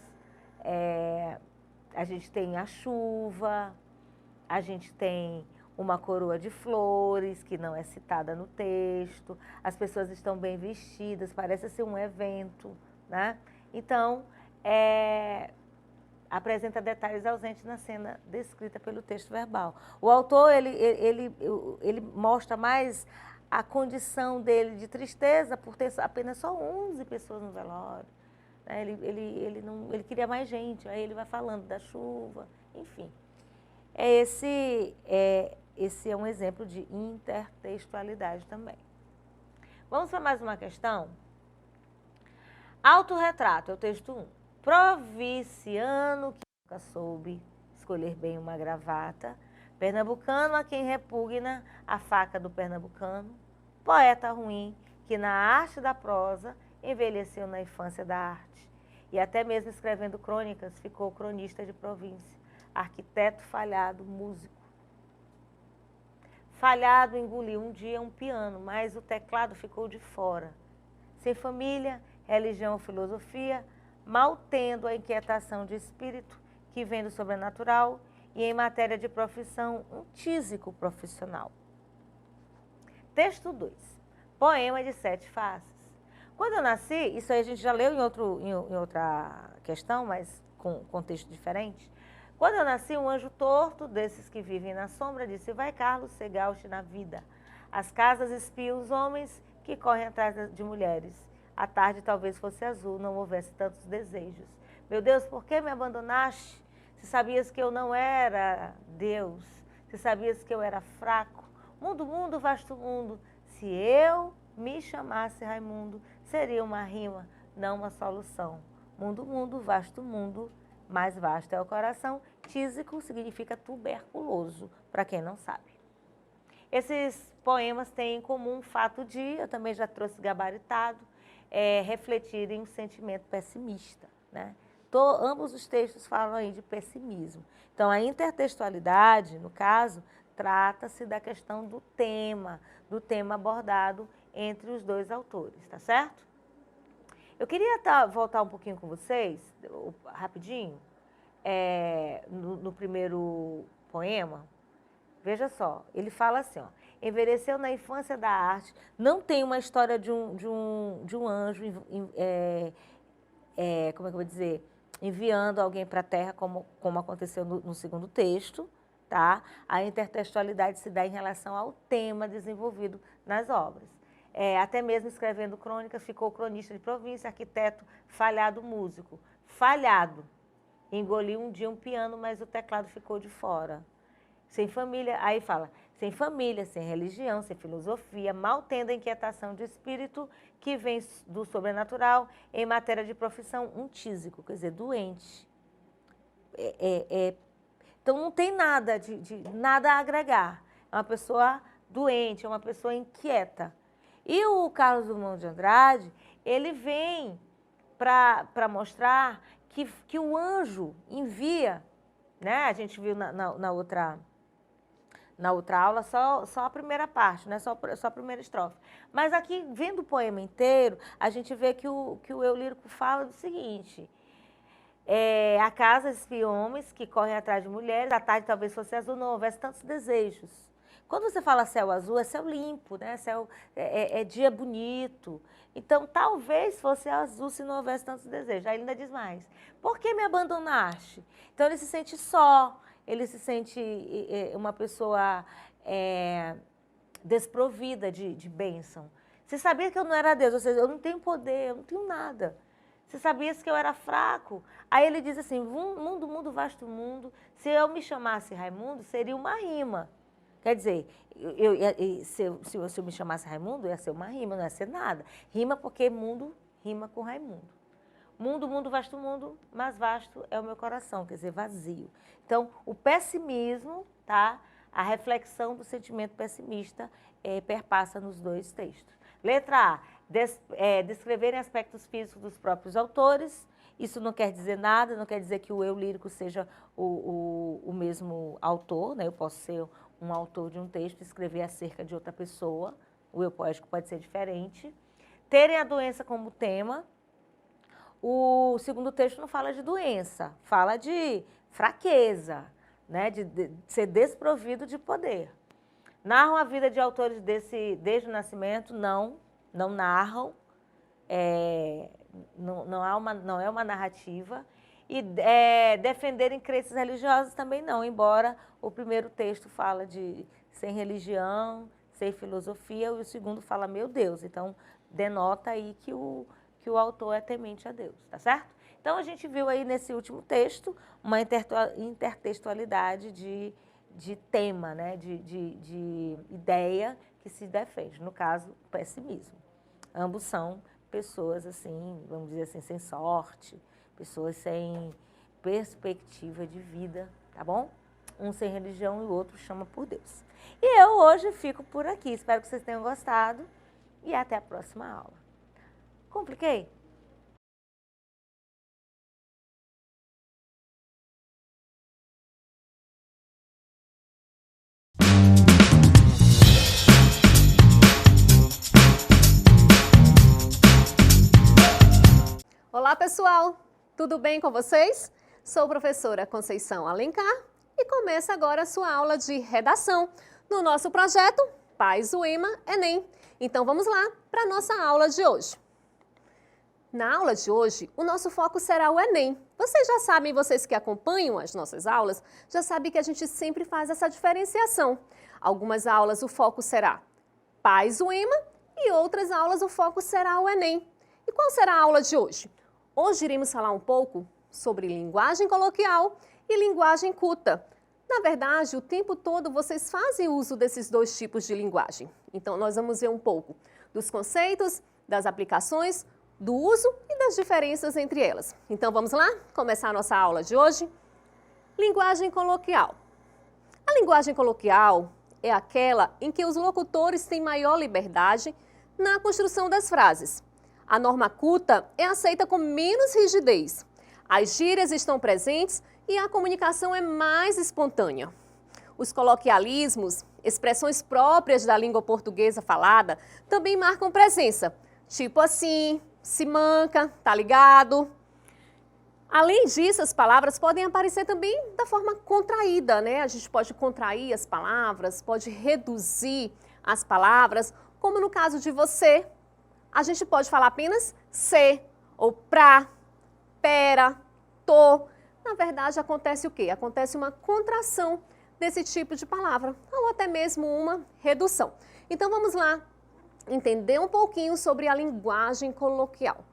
a gente tem a chuva, a gente tem uma coroa de flores, que não é citada no texto, as pessoas estão bem vestidas, parece ser um evento, né? Então, apresenta detalhes ausentes na cena descrita pelo texto verbal. O autor, ele mostra mais a condição dele de tristeza por ter apenas só 11 pessoas no velório. Ele queria mais gente, aí ele vai falando da chuva, enfim. Esse é um exemplo de intertextualidade também. Vamos para mais uma questão? Autorretrato, é o texto 1. Provinciano que nunca soube escolher bem uma gravata, pernambucano a quem repugna a faca do pernambucano, poeta ruim que na arte da prosa envelheceu na infância da arte e até mesmo escrevendo crônicas ficou cronista de província, arquiteto falhado, músico. Falhado engoliu um dia um piano, mas o teclado ficou de fora. Sem família, religião ou filosofia, mal tendo a inquietação de espírito que vem do sobrenatural e em matéria de profissão, um tísico profissional. Texto 2. Poema de 7 faces. Quando eu nasci, isso aí a gente já leu em outra questão, mas com contexto diferente. Quando eu nasci, um anjo torto, desses que vivem na sombra, disse: vai, Carlos, ser gauche na vida. As casas espiam os homens que correm atrás de mulheres. A tarde talvez fosse azul, não houvesse tantos desejos. Meu Deus, por que me abandonaste? Se sabias que eu não era Deus, se sabias que eu era fraco. Mundo, mundo, vasto mundo, se eu me chamasse Raimundo, seria uma rima, não uma solução. Mundo, mundo, vasto mundo, mais vasto é o coração. Tísico significa tuberculoso, para quem não sabe. Esses poemas têm em comum o fato de, eu também já trouxe gabaritado, refletirem um sentimento pessimista, né? Ambos os textos falam aí de pessimismo. Então, a intertextualidade, no caso, trata-se da questão do tema abordado entre os dois autores, tá certo? Eu queria voltar um pouquinho com vocês, rapidinho, no primeiro poema. Veja só, ele fala assim, ó: envelheceu na infância da arte, não tem uma história de um anjo, como é que eu vou dizer, enviando alguém para a Terra, como aconteceu no segundo texto, tá? A intertextualidade se dá em relação ao tema desenvolvido nas obras. Até mesmo escrevendo crônicas, ficou cronista de província, arquiteto, falhado músico. Falhado. Engoliu um dia um piano, mas o teclado ficou de fora. Sem família, aí fala, sem família, sem religião, sem filosofia, mal tendo a inquietação de espírito que vem do sobrenatural, em matéria de profissão, um tísico, quer dizer, doente. Então não tem nada nada a agregar. É uma pessoa doente, é uma pessoa inquieta. E o Carlos Drummond de Andrade, ele vem para mostrar que o anjo envia, né? A gente viu na outra aula só a primeira parte, né? Só a primeira estrofe. Mas aqui, vendo o poema inteiro, a gente vê que o eu lírico fala do seguinte: a casa espia homens que correm atrás de mulheres, a tarde talvez fosse azul, não houvesse tantos desejos. Quando você fala céu azul, é céu limpo, né? Céu, dia bonito. Então, talvez fosse azul se não houvesse tantos desejos. Aí ele ainda diz mais: por que me abandonaste? Então, ele se sente só, ele se sente uma pessoa desprovida de bênção. Você sabia que eu não era Deus, ou seja, eu não tenho poder, eu não tenho nada. Você sabia que eu era fraco? Aí ele diz assim: mundo, mundo, vasto mundo, se eu me chamasse Raimundo, seria uma rima. Quer dizer, se eu me chamasse Raimundo, ia ser uma rima, não ia ser nada. Rima porque mundo rima com Raimundo. mundo, vasto mundo, mas vasto é o meu coração, quer dizer, vazio. Então, o pessimismo, tá? A reflexão do sentimento pessimista perpassa nos dois textos. Letra A, descreverem aspectos físicos dos próprios autores. Isso não quer dizer nada, não quer dizer que o eu lírico seja o mesmo autor, né? Eu posso ser um autor de um texto e escrever acerca de outra pessoa. O eu poético pode ser diferente. Terem a doença como tema. O segundo texto não fala de doença, fala de fraqueza, né? de ser desprovido de poder. Narram a vida de autores desde o nascimento? Não narram, não é uma narrativa. E defenderem crenças religiosas também não, embora o primeiro texto fala de sem religião, sem filosofia, e o segundo fala, meu Deus, então denota aí que o autor é temente a Deus, tá certo? Então a gente viu aí nesse último texto uma intertextualidade de tema, né? de ideia que se defende, no caso, o pessimismo. Ambos são pessoas assim, vamos dizer assim, sem sorte, pessoas sem perspectiva de vida, tá bom? Um sem religião e o outro chama por Deus. E eu hoje fico por aqui, espero que vocês tenham gostado e até a próxima aula. Compliquei? Olá, pessoal! Tudo bem com vocês? Sou a professora Conceição Alencar e começa agora a sua aula de redação no nosso projeto Paz UEMA Enem. Então vamos lá para a nossa aula de hoje. Na aula de hoje, o nosso foco será o Enem. Vocês já sabem, vocês que acompanham as nossas aulas, já sabem que a gente sempre faz essa diferenciação. Algumas aulas o foco será Paz UEMA e outras aulas o foco será o Enem. E qual será a aula de hoje? Hoje iremos falar um pouco sobre linguagem coloquial e linguagem culta. Na verdade, o tempo todo vocês fazem uso desses dois tipos de linguagem. Então, nós vamos ver um pouco dos conceitos, das aplicações, do uso e das diferenças entre elas. Então, vamos lá? Começar a nossa aula de hoje? Linguagem coloquial. A linguagem coloquial é aquela em que os locutores têm maior liberdade na construção das frases. A norma culta é aceita com menos rigidez. As gírias estão presentes e a comunicação é mais espontânea. Os coloquialismos, expressões próprias da língua portuguesa falada, também marcam presença. Tipo assim, se manca, tá ligado? Além disso, as palavras podem aparecer também da forma contraída, né? A gente pode contrair as palavras, pode reduzir as palavras, como no caso de você. A gente pode falar apenas se, ou pra, pera, tô. Na verdade, acontece o quê? Acontece uma contração desse tipo de palavra, ou até mesmo uma redução. Então, vamos lá entender um pouquinho sobre a linguagem coloquial.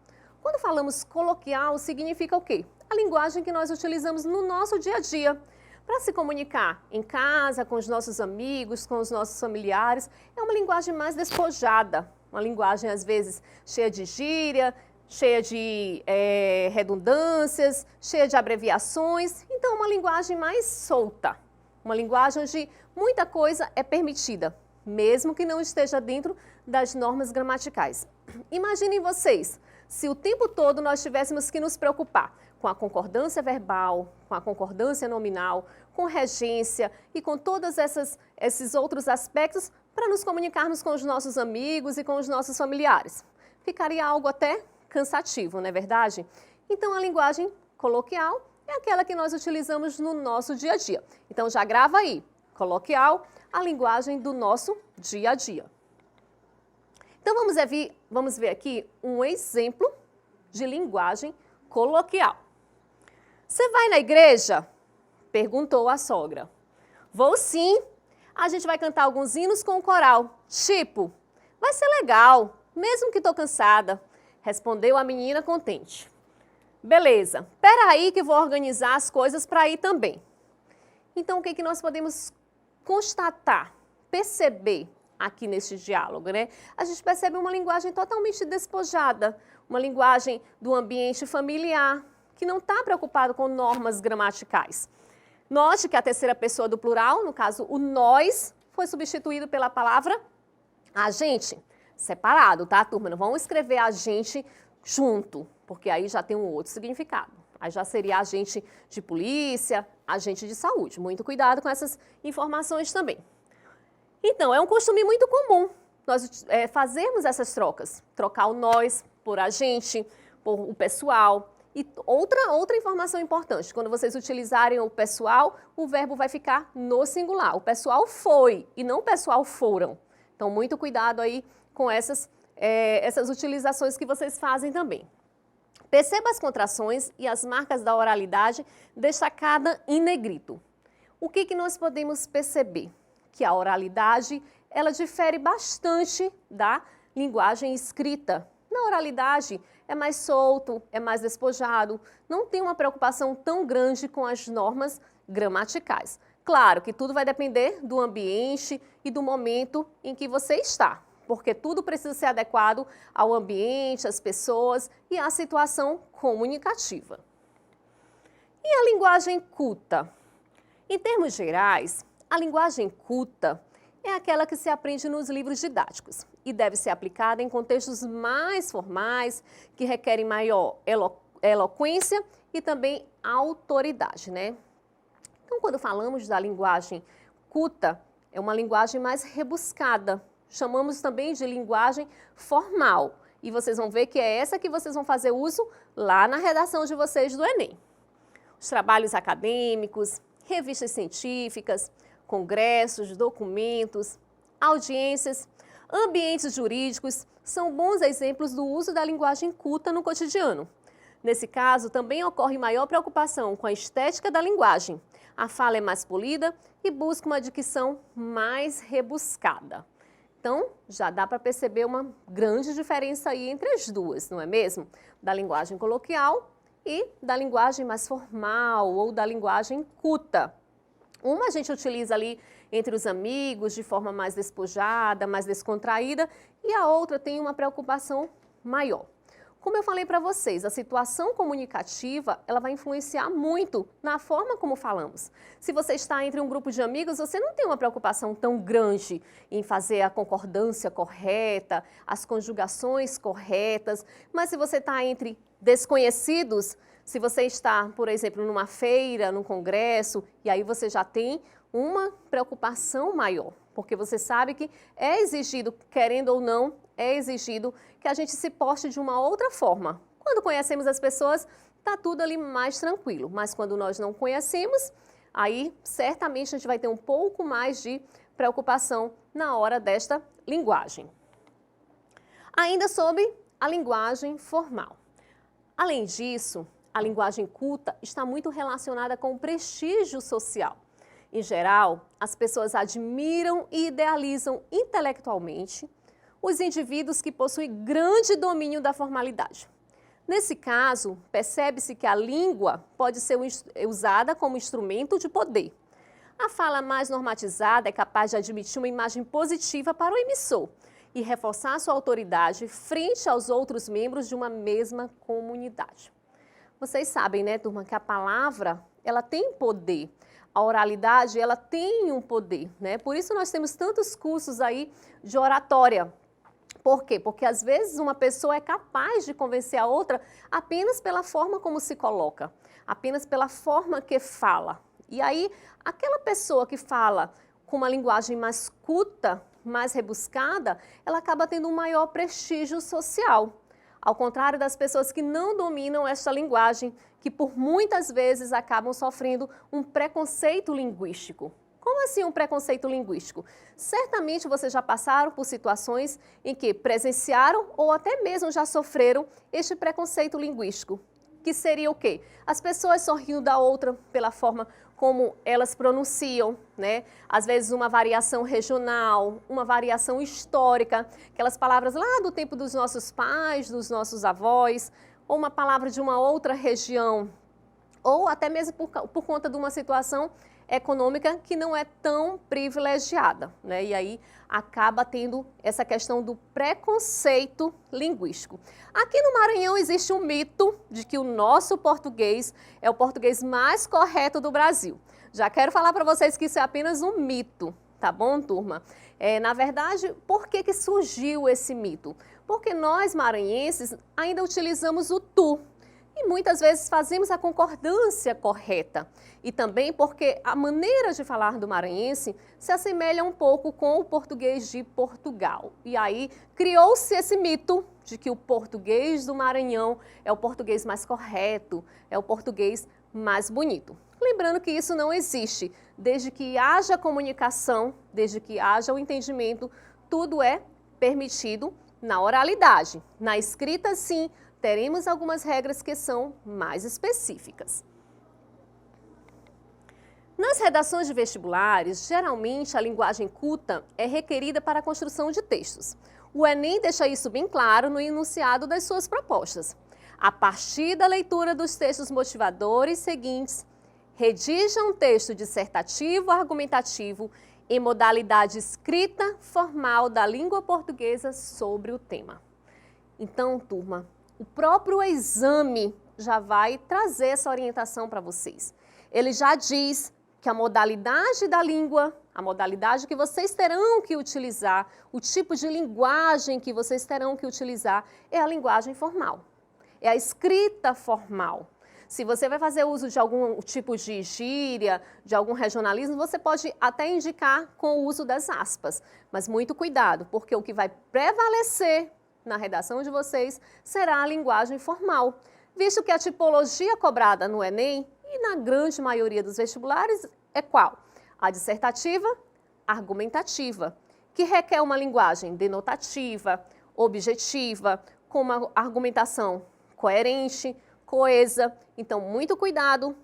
Quando falamos coloquial, significa o quê? A linguagem que nós utilizamos no nosso dia a dia. Para se comunicar em casa, com os nossos amigos, com os nossos familiares, é uma linguagem mais despojada. Uma linguagem, às vezes, cheia de gíria, cheia de redundâncias, cheia de abreviações. Então, uma linguagem mais solta. Uma linguagem onde muita coisa é permitida, mesmo que não esteja dentro das normas gramaticais. Imaginem vocês, se o tempo todo nós tivéssemos que nos preocupar com a concordância verbal, com a concordância nominal, com regência e com todos esses outros aspectos para nos comunicarmos com os nossos amigos e com os nossos familiares. Ficaria algo até cansativo, não é verdade? Então, a linguagem coloquial é aquela que nós utilizamos no nosso dia a dia. Então, já grava aí, coloquial, a linguagem do nosso dia a dia. Então, vamos ver aqui um exemplo de linguagem coloquial. Você vai na igreja? Perguntou a sogra. Vou sim. A gente vai cantar alguns hinos com o coral. Tipo, vai ser legal, mesmo que estou cansada, respondeu a menina contente. Beleza, peraí que vou organizar as coisas para ir também. Então, o que nós podemos constatar, perceber aqui neste diálogo, né? A gente percebe uma linguagem totalmente despojada, uma linguagem do ambiente familiar, que não está preocupado com normas gramaticais. Note que a terceira pessoa do plural, no caso o nós, foi substituído pela palavra a gente. Separado, tá, turma? Não vamos escrever a gente junto, porque aí já tem um outro significado. Aí já seria agente de polícia, agente de saúde. Muito cuidado com essas informações também. Então, é um costume muito comum nós fazermos essas trocas. Trocar o nós por a gente, por o pessoal. E outra informação importante, quando vocês utilizarem o pessoal, o verbo vai ficar no singular. O pessoal foi e não o pessoal foram. Então, muito cuidado aí com essas utilizações que vocês fazem também. Perceba as contrações e as marcas da oralidade destacada em negrito. O que nós podemos perceber? Que a oralidade, ela difere bastante da linguagem escrita. Na oralidade, é mais solto, é mais despojado, não tem uma preocupação tão grande com as normas gramaticais. Claro que tudo vai depender do ambiente e do momento em que você está, porque tudo precisa ser adequado ao ambiente, às pessoas e à situação comunicativa. E a linguagem culta? Em termos gerais, a linguagem culta é aquela que se aprende nos livros didáticos e deve ser aplicada em contextos mais formais, que requerem maior eloquência e também autoridade, né? Então, quando falamos da linguagem culta, é uma linguagem mais rebuscada. Chamamos também de linguagem formal. E vocês vão ver que é essa que vocês vão fazer uso lá na redação de vocês do Enem. Os trabalhos acadêmicos, revistas científicas, congressos, documentos, audiências, ambientes jurídicos são bons exemplos do uso da linguagem culta no cotidiano. Nesse caso, também ocorre maior preocupação com a estética da linguagem. A fala é mais polida e busca uma dicção mais rebuscada. Então, já dá para perceber uma grande diferença aí entre as duas, não é mesmo? Da linguagem coloquial e da linguagem mais formal ou da linguagem culta. Uma a gente utiliza ali entre os amigos de forma mais despojada, mais descontraída, e a outra tem uma preocupação maior. Como eu falei para vocês, a situação comunicativa, ela vai influenciar muito na forma como falamos. Se você está entre um grupo de amigos, você não tem uma preocupação tão grande em fazer a concordância correta, as conjugações corretas, mas se você está entre desconhecidos, se você está, por exemplo, numa feira, num congresso, e aí você já tem uma preocupação maior, porque você sabe que é exigido, querendo ou não, é exigido que a gente se porte de uma outra forma. Quando conhecemos as pessoas, está tudo ali mais tranquilo, mas quando nós não conhecemos, aí certamente a gente vai ter um pouco mais de preocupação na hora desta linguagem. Ainda sobre a linguagem formal. Além disso, a linguagem culta está muito relacionada com o prestígio social. Em geral, as pessoas admiram e idealizam intelectualmente os indivíduos que possuem grande domínio da formalidade. Nesse caso, percebe-se que a língua pode ser usada como instrumento de poder. A fala mais normatizada é capaz de admitir uma imagem positiva para o emissor e reforçar sua autoridade frente aos outros membros de uma mesma comunidade. Vocês sabem, né, turma, que a palavra, ela tem poder. A oralidade, ela tem um poder, né? Por isso nós temos tantos cursos aí de oratória. Por quê? Porque às vezes uma pessoa é capaz de convencer a outra apenas pela forma como se coloca, apenas pela forma que fala. E aí, aquela pessoa que fala com uma linguagem mais culta, mais rebuscada, ela acaba tendo um maior prestígio social. Ao contrário das pessoas que não dominam esta linguagem, que por muitas vezes acabam sofrendo um preconceito linguístico. Como assim um preconceito linguístico? Certamente vocês já passaram por situações em que presenciaram ou até mesmo já sofreram este preconceito linguístico. Que seria o quê? As pessoas sorrindo da outra pela forma como elas pronunciam, né? Às vezes uma variação regional, uma variação histórica, aquelas palavras lá do tempo dos nossos pais, dos nossos avós, ou uma palavra de uma outra região, ou até mesmo por conta de uma situação econômica que não é tão privilegiada, né? E aí acaba tendo essa questão do preconceito linguístico. Aqui no Maranhão existe um mito de que o nosso português é o português mais correto do Brasil. Já quero falar para vocês que isso é apenas um mito, tá bom, turma? Na verdade, por que surgiu esse mito? Porque nós, maranhenses, ainda utilizamos o tu. E muitas vezes fazemos a concordância correta. E também porque a maneira de falar do maranhense se assemelha um pouco com o português de Portugal. E aí criou-se esse mito de que o português do Maranhão é o português mais correto, é o português mais bonito. Lembrando que isso não existe. Desde que haja comunicação, desde que haja o entendimento, tudo é permitido na oralidade. Na escrita, sim, teremos algumas regras que são mais específicas. Nas redações de vestibulares, geralmente a linguagem culta é requerida para a construção de textos. O Enem deixa isso bem claro no enunciado das suas propostas. A partir da leitura dos textos motivadores seguintes, redija um texto dissertativo argumentativo em modalidade escrita formal da língua portuguesa sobre o tema. Então, turma, o próprio exame já vai trazer essa orientação para vocês. Ele já diz que a modalidade da língua, a modalidade que vocês terão que utilizar, o tipo de linguagem que vocês terão que utilizar é a linguagem formal, é a escrita formal. Se você vai fazer uso de algum tipo de gíria, de algum regionalismo, você pode até indicar com o uso das aspas. Mas muito cuidado, porque o que vai prevalecer na redação de vocês será a linguagem formal, visto que a tipologia cobrada no Enem e na grande maioria dos vestibulares é qual? A dissertativa, argumentativa, que requer uma linguagem denotativa, objetiva, com uma argumentação coerente, coesa. Então, muito cuidado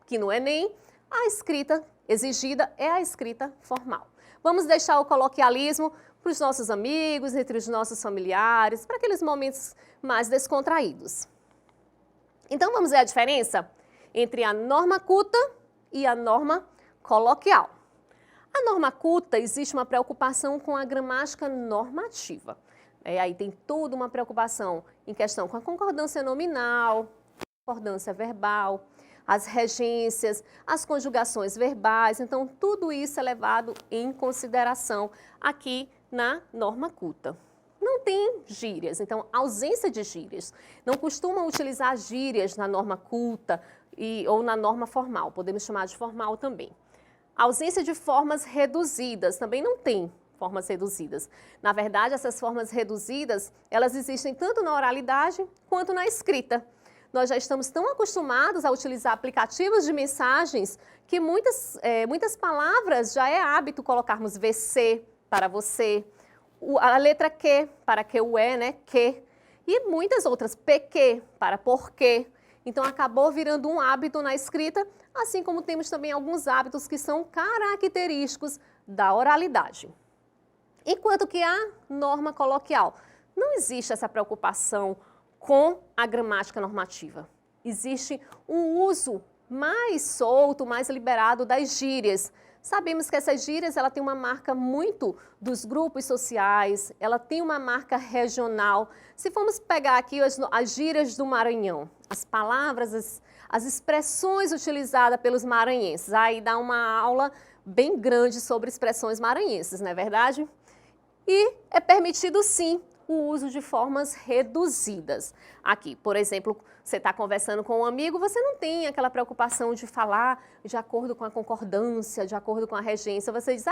que no Enem a escrita exigida é a escrita formal. Vamos deixar o coloquialismo para os nossos amigos, entre os nossos familiares, para aqueles momentos mais descontraídos. Então, vamos ver a diferença entre a norma culta e a norma coloquial. A norma culta existe uma preocupação com a gramática normativa. Aí tem toda uma preocupação em questão com a concordância nominal, concordância verbal, as regências, as conjugações verbais. Então, tudo isso é levado em consideração aqui na norma culta. Não tem gírias, então, ausência de gírias. Não costumam utilizar gírias na norma culta ou na norma formal, podemos chamar de formal também. A ausência de formas reduzidas, também não tem formas reduzidas. Na verdade, essas formas reduzidas, elas existem tanto na oralidade quanto na escrita. Nós já estamos tão acostumados a utilizar aplicativos de mensagens que muitas palavras já é hábito colocarmos VC para você, a letra Q para que o é, né, que, e muitas outras, PQ para porquê. Então, acabou virando um hábito na escrita, assim como temos também alguns hábitos que são característicos da oralidade. Enquanto que a norma coloquial, não existe essa preocupação com a gramática normativa. Existe um uso mais solto, mais liberado das gírias. Sabemos que essas gírias ela tem uma marca muito dos grupos sociais, ela tem uma marca regional. Se formos pegar aqui as gírias do Maranhão, as palavras, as expressões utilizadas pelos maranhenses, aí dá uma aula bem grande sobre expressões maranhenses, não é verdade? E é permitido sim o uso de formas reduzidas. Aqui, por exemplo, você está conversando com um amigo, você não tem aquela preocupação de falar de acordo com a concordância, de acordo com a regência. Você diz,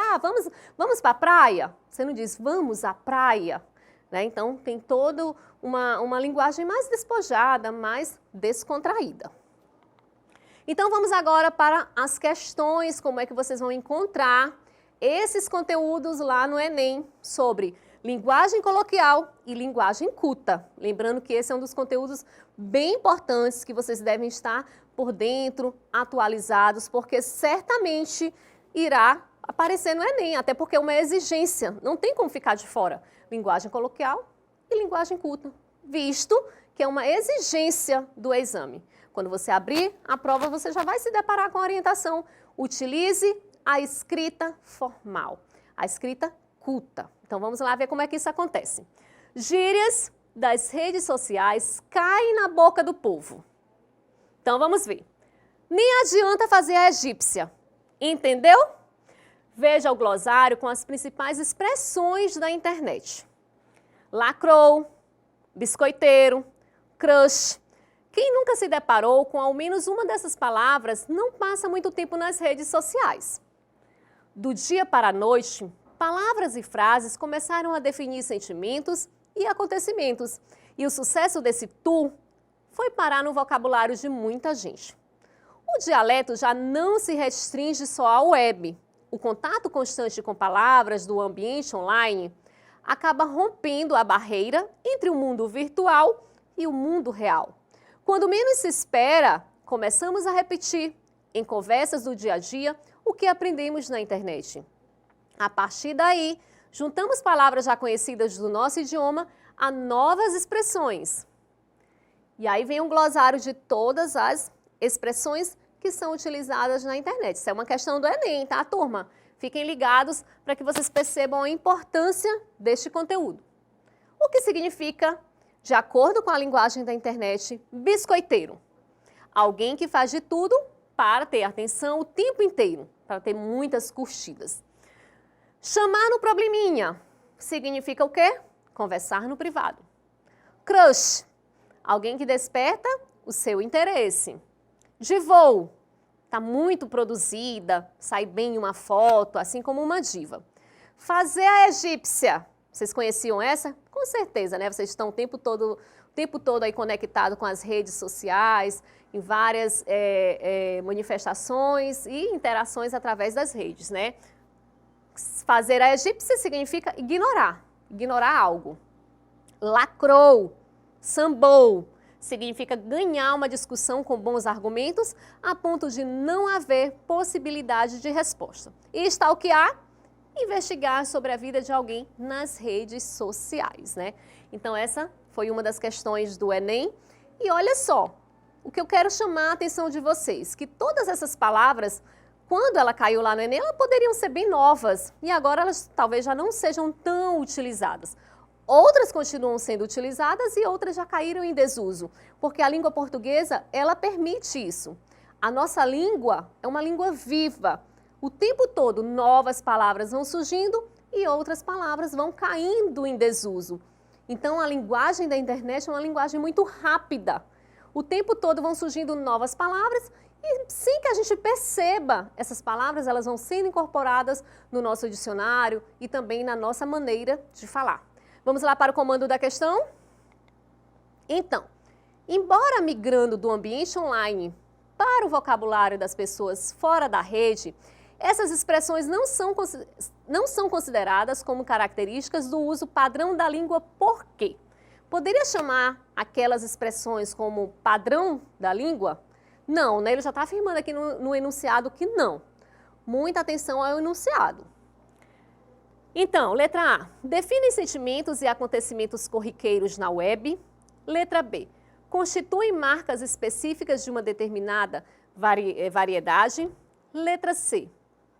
vamos para a praia? Você não diz, vamos à praia. Né? Então, tem toda uma linguagem mais despojada, mais descontraída. Então, vamos agora para as questões, como é que vocês vão encontrar esses conteúdos lá no Enem sobre linguagem coloquial e linguagem culta. Lembrando que esse é um dos conteúdos bem importantes que vocês devem estar por dentro, atualizados, porque certamente irá aparecer no Enem, até porque é uma exigência, não tem como ficar de fora. Linguagem coloquial e linguagem culta, visto que é uma exigência do exame. Quando você abrir a prova, você já vai se deparar com a orientação. Utilize a escrita formal, a escrita culta. Então vamos lá ver como é que isso acontece. Gírias das redes sociais caem na boca do povo. Então vamos ver. Nem adianta fazer a egípcia. Entendeu? Veja o glossário com as principais expressões da internet. Lacrou, biscoiteiro, crush. Quem nunca se deparou com ao menos uma dessas palavras não passa muito tempo nas redes sociais. Do dia para a noite, palavras e frases começaram a definir sentimentos e acontecimentos. E o sucesso desse tu foi parar no vocabulário de muita gente. O dialeto já não se restringe só à web. O contato constante com palavras do ambiente online acaba rompendo a barreira entre o mundo virtual e o mundo real. Quando menos se espera, começamos a repetir, em conversas do dia a dia, o que aprendemos na internet. A partir daí, juntamos palavras já conhecidas do nosso idioma a novas expressões. E aí vem um glossário de todas as expressões que são utilizadas na internet. Isso é uma questão do Enem, tá, turma? Fiquem ligados para que vocês percebam a importância deste conteúdo. O que significa, de acordo com a linguagem da internet, biscoiteiro? Alguém que faz de tudo para ter atenção o tempo inteiro, para ter muitas curtidas. Chamar no probleminha significa o quê? Conversar no privado. Crush, alguém que desperta o seu interesse. Divou, está muito produzida, sai bem em uma foto, assim como uma diva. Fazer a egípcia, vocês conheciam essa? Com certeza, né? Vocês estão o tempo todo aí conectado com as redes sociais, em várias manifestações e interações através das redes, né? Fazer a egípcia significa ignorar algo. Lacrou, sambou, significa ganhar uma discussão com bons argumentos a ponto de não haver possibilidade de resposta. E stalkear, investigar sobre a vida de alguém nas redes sociais, né? Então essa foi uma das questões do Enem. E olha só, o que eu quero chamar a atenção de vocês, que todas essas palavras, quando ela caiu lá no Enem, elas poderiam ser bem novas e agora elas talvez já não sejam tão utilizadas. Outras continuam sendo utilizadas e outras já caíram em desuso, porque a língua portuguesa, ela permite isso. A nossa língua é uma língua viva. O tempo todo novas palavras vão surgindo e outras palavras vão caindo em desuso. Então a linguagem da internet é uma linguagem muito rápida. O tempo todo vão surgindo novas palavras e sem que a gente perceba, essas palavras elas vão sendo incorporadas no nosso dicionário e também na nossa maneira de falar. Vamos lá para o comando da questão? Então, embora migrando do ambiente online para o vocabulário das pessoas fora da rede, essas expressões não são consideradas como características do uso padrão da língua. Por quê? Poderia chamar aquelas expressões como padrão da língua? Não, né? Ele já está afirmando aqui no enunciado que não. Muita atenção ao enunciado. Então, letra A, definem sentimentos e acontecimentos corriqueiros na web. Letra B, constituem marcas específicas de uma determinada variedade. Letra C,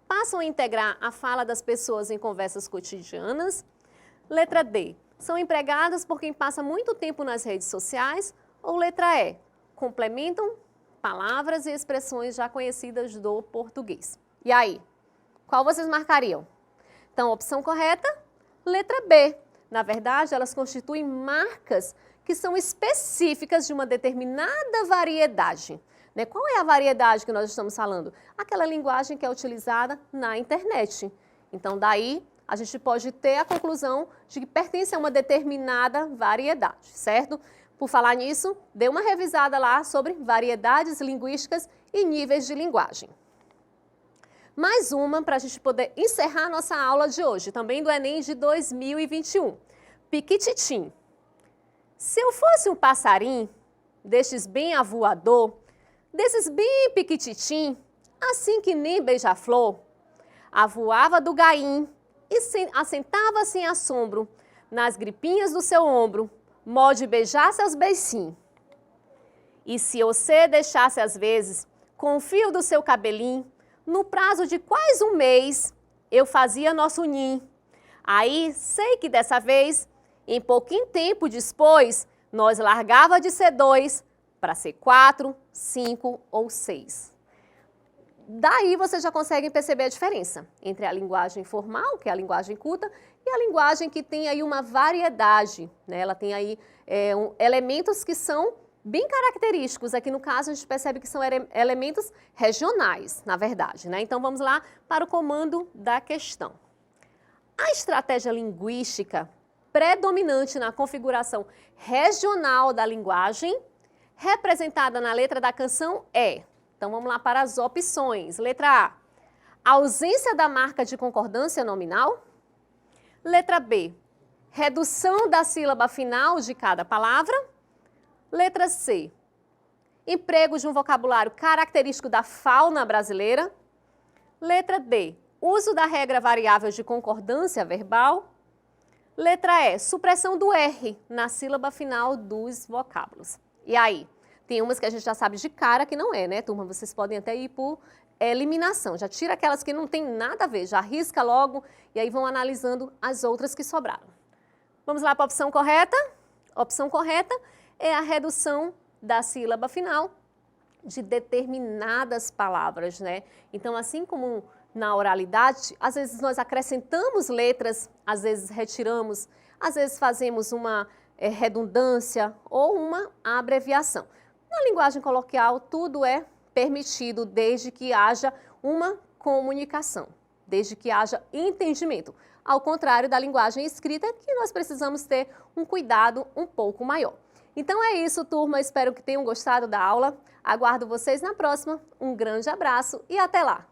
passam a integrar a fala das pessoas em conversas cotidianas. Letra D, são empregadas por quem passa muito tempo nas redes sociais. Ou letra E, complementam palavras e expressões já conhecidas do português. E aí, qual vocês marcariam? Então, a opção correta, letra B. Na verdade, elas constituem marcas que são específicas de uma determinada variedade. Né? Qual é a variedade que nós estamos falando? Aquela linguagem que é utilizada na internet. Então, daí, a gente pode ter a conclusão de que pertence a uma determinada variedade, certo? Por falar nisso, dê uma revisada lá sobre variedades linguísticas e níveis de linguagem. Mais uma para a gente poder encerrar nossa aula de hoje, também do Enem de 2021. Piquititim. Se eu fosse um passarinho, destes bem avoador, desses bem piquititim, assim que nem beija-flor, avoava do gaim e assentava-se em assombro, nas gripinhas do seu ombro, mó de beijar seus beicinhos. E se você deixasse às vezes com o fio do seu cabelinho, no prazo de quase um mês, eu fazia nosso ninho. Aí, sei que dessa vez, em pouquinho tempo depois, nós largava de ser 2 para ser 4, 5 ou 6. Daí você já consegue perceber a diferença entre a linguagem formal, que é a linguagem culta, e a linguagem que tem aí uma variedade, né? Ela tem aí elementos que são bem característicos. Aqui no caso a gente percebe que são elementos regionais, na verdade, né? Então vamos lá para o comando da questão. A estratégia linguística predominante na configuração regional da linguagem, representada na letra da canção é... Então vamos lá para as opções. Letra A, ausência da marca de concordância nominal. Letra B, redução da sílaba final de cada palavra. Letra C, emprego de um vocabulário característico da fauna brasileira. Letra D, uso da regra variável de concordância verbal. Letra E, supressão do R na sílaba final dos vocábulos. E aí? Tem umas que a gente já sabe de cara que não é, né, turma? Vocês podem até ir por eliminação. Já tira aquelas que não tem nada a ver, já risca logo e aí vão analisando as outras que sobraram. Vamos lá para a opção correta? A opção correta é a redução da sílaba final de determinadas palavras, né? Então, assim como na oralidade, às vezes nós acrescentamos letras, às vezes retiramos, às vezes fazemos uma redundância ou uma abreviação. Na linguagem coloquial, tudo é permitido desde que haja uma comunicação, desde que haja entendimento. Ao contrário da linguagem escrita, que nós precisamos ter um cuidado um pouco maior. Então é isso, turma. Espero que tenham gostado da aula. Aguardo vocês na próxima. Um grande abraço e até lá!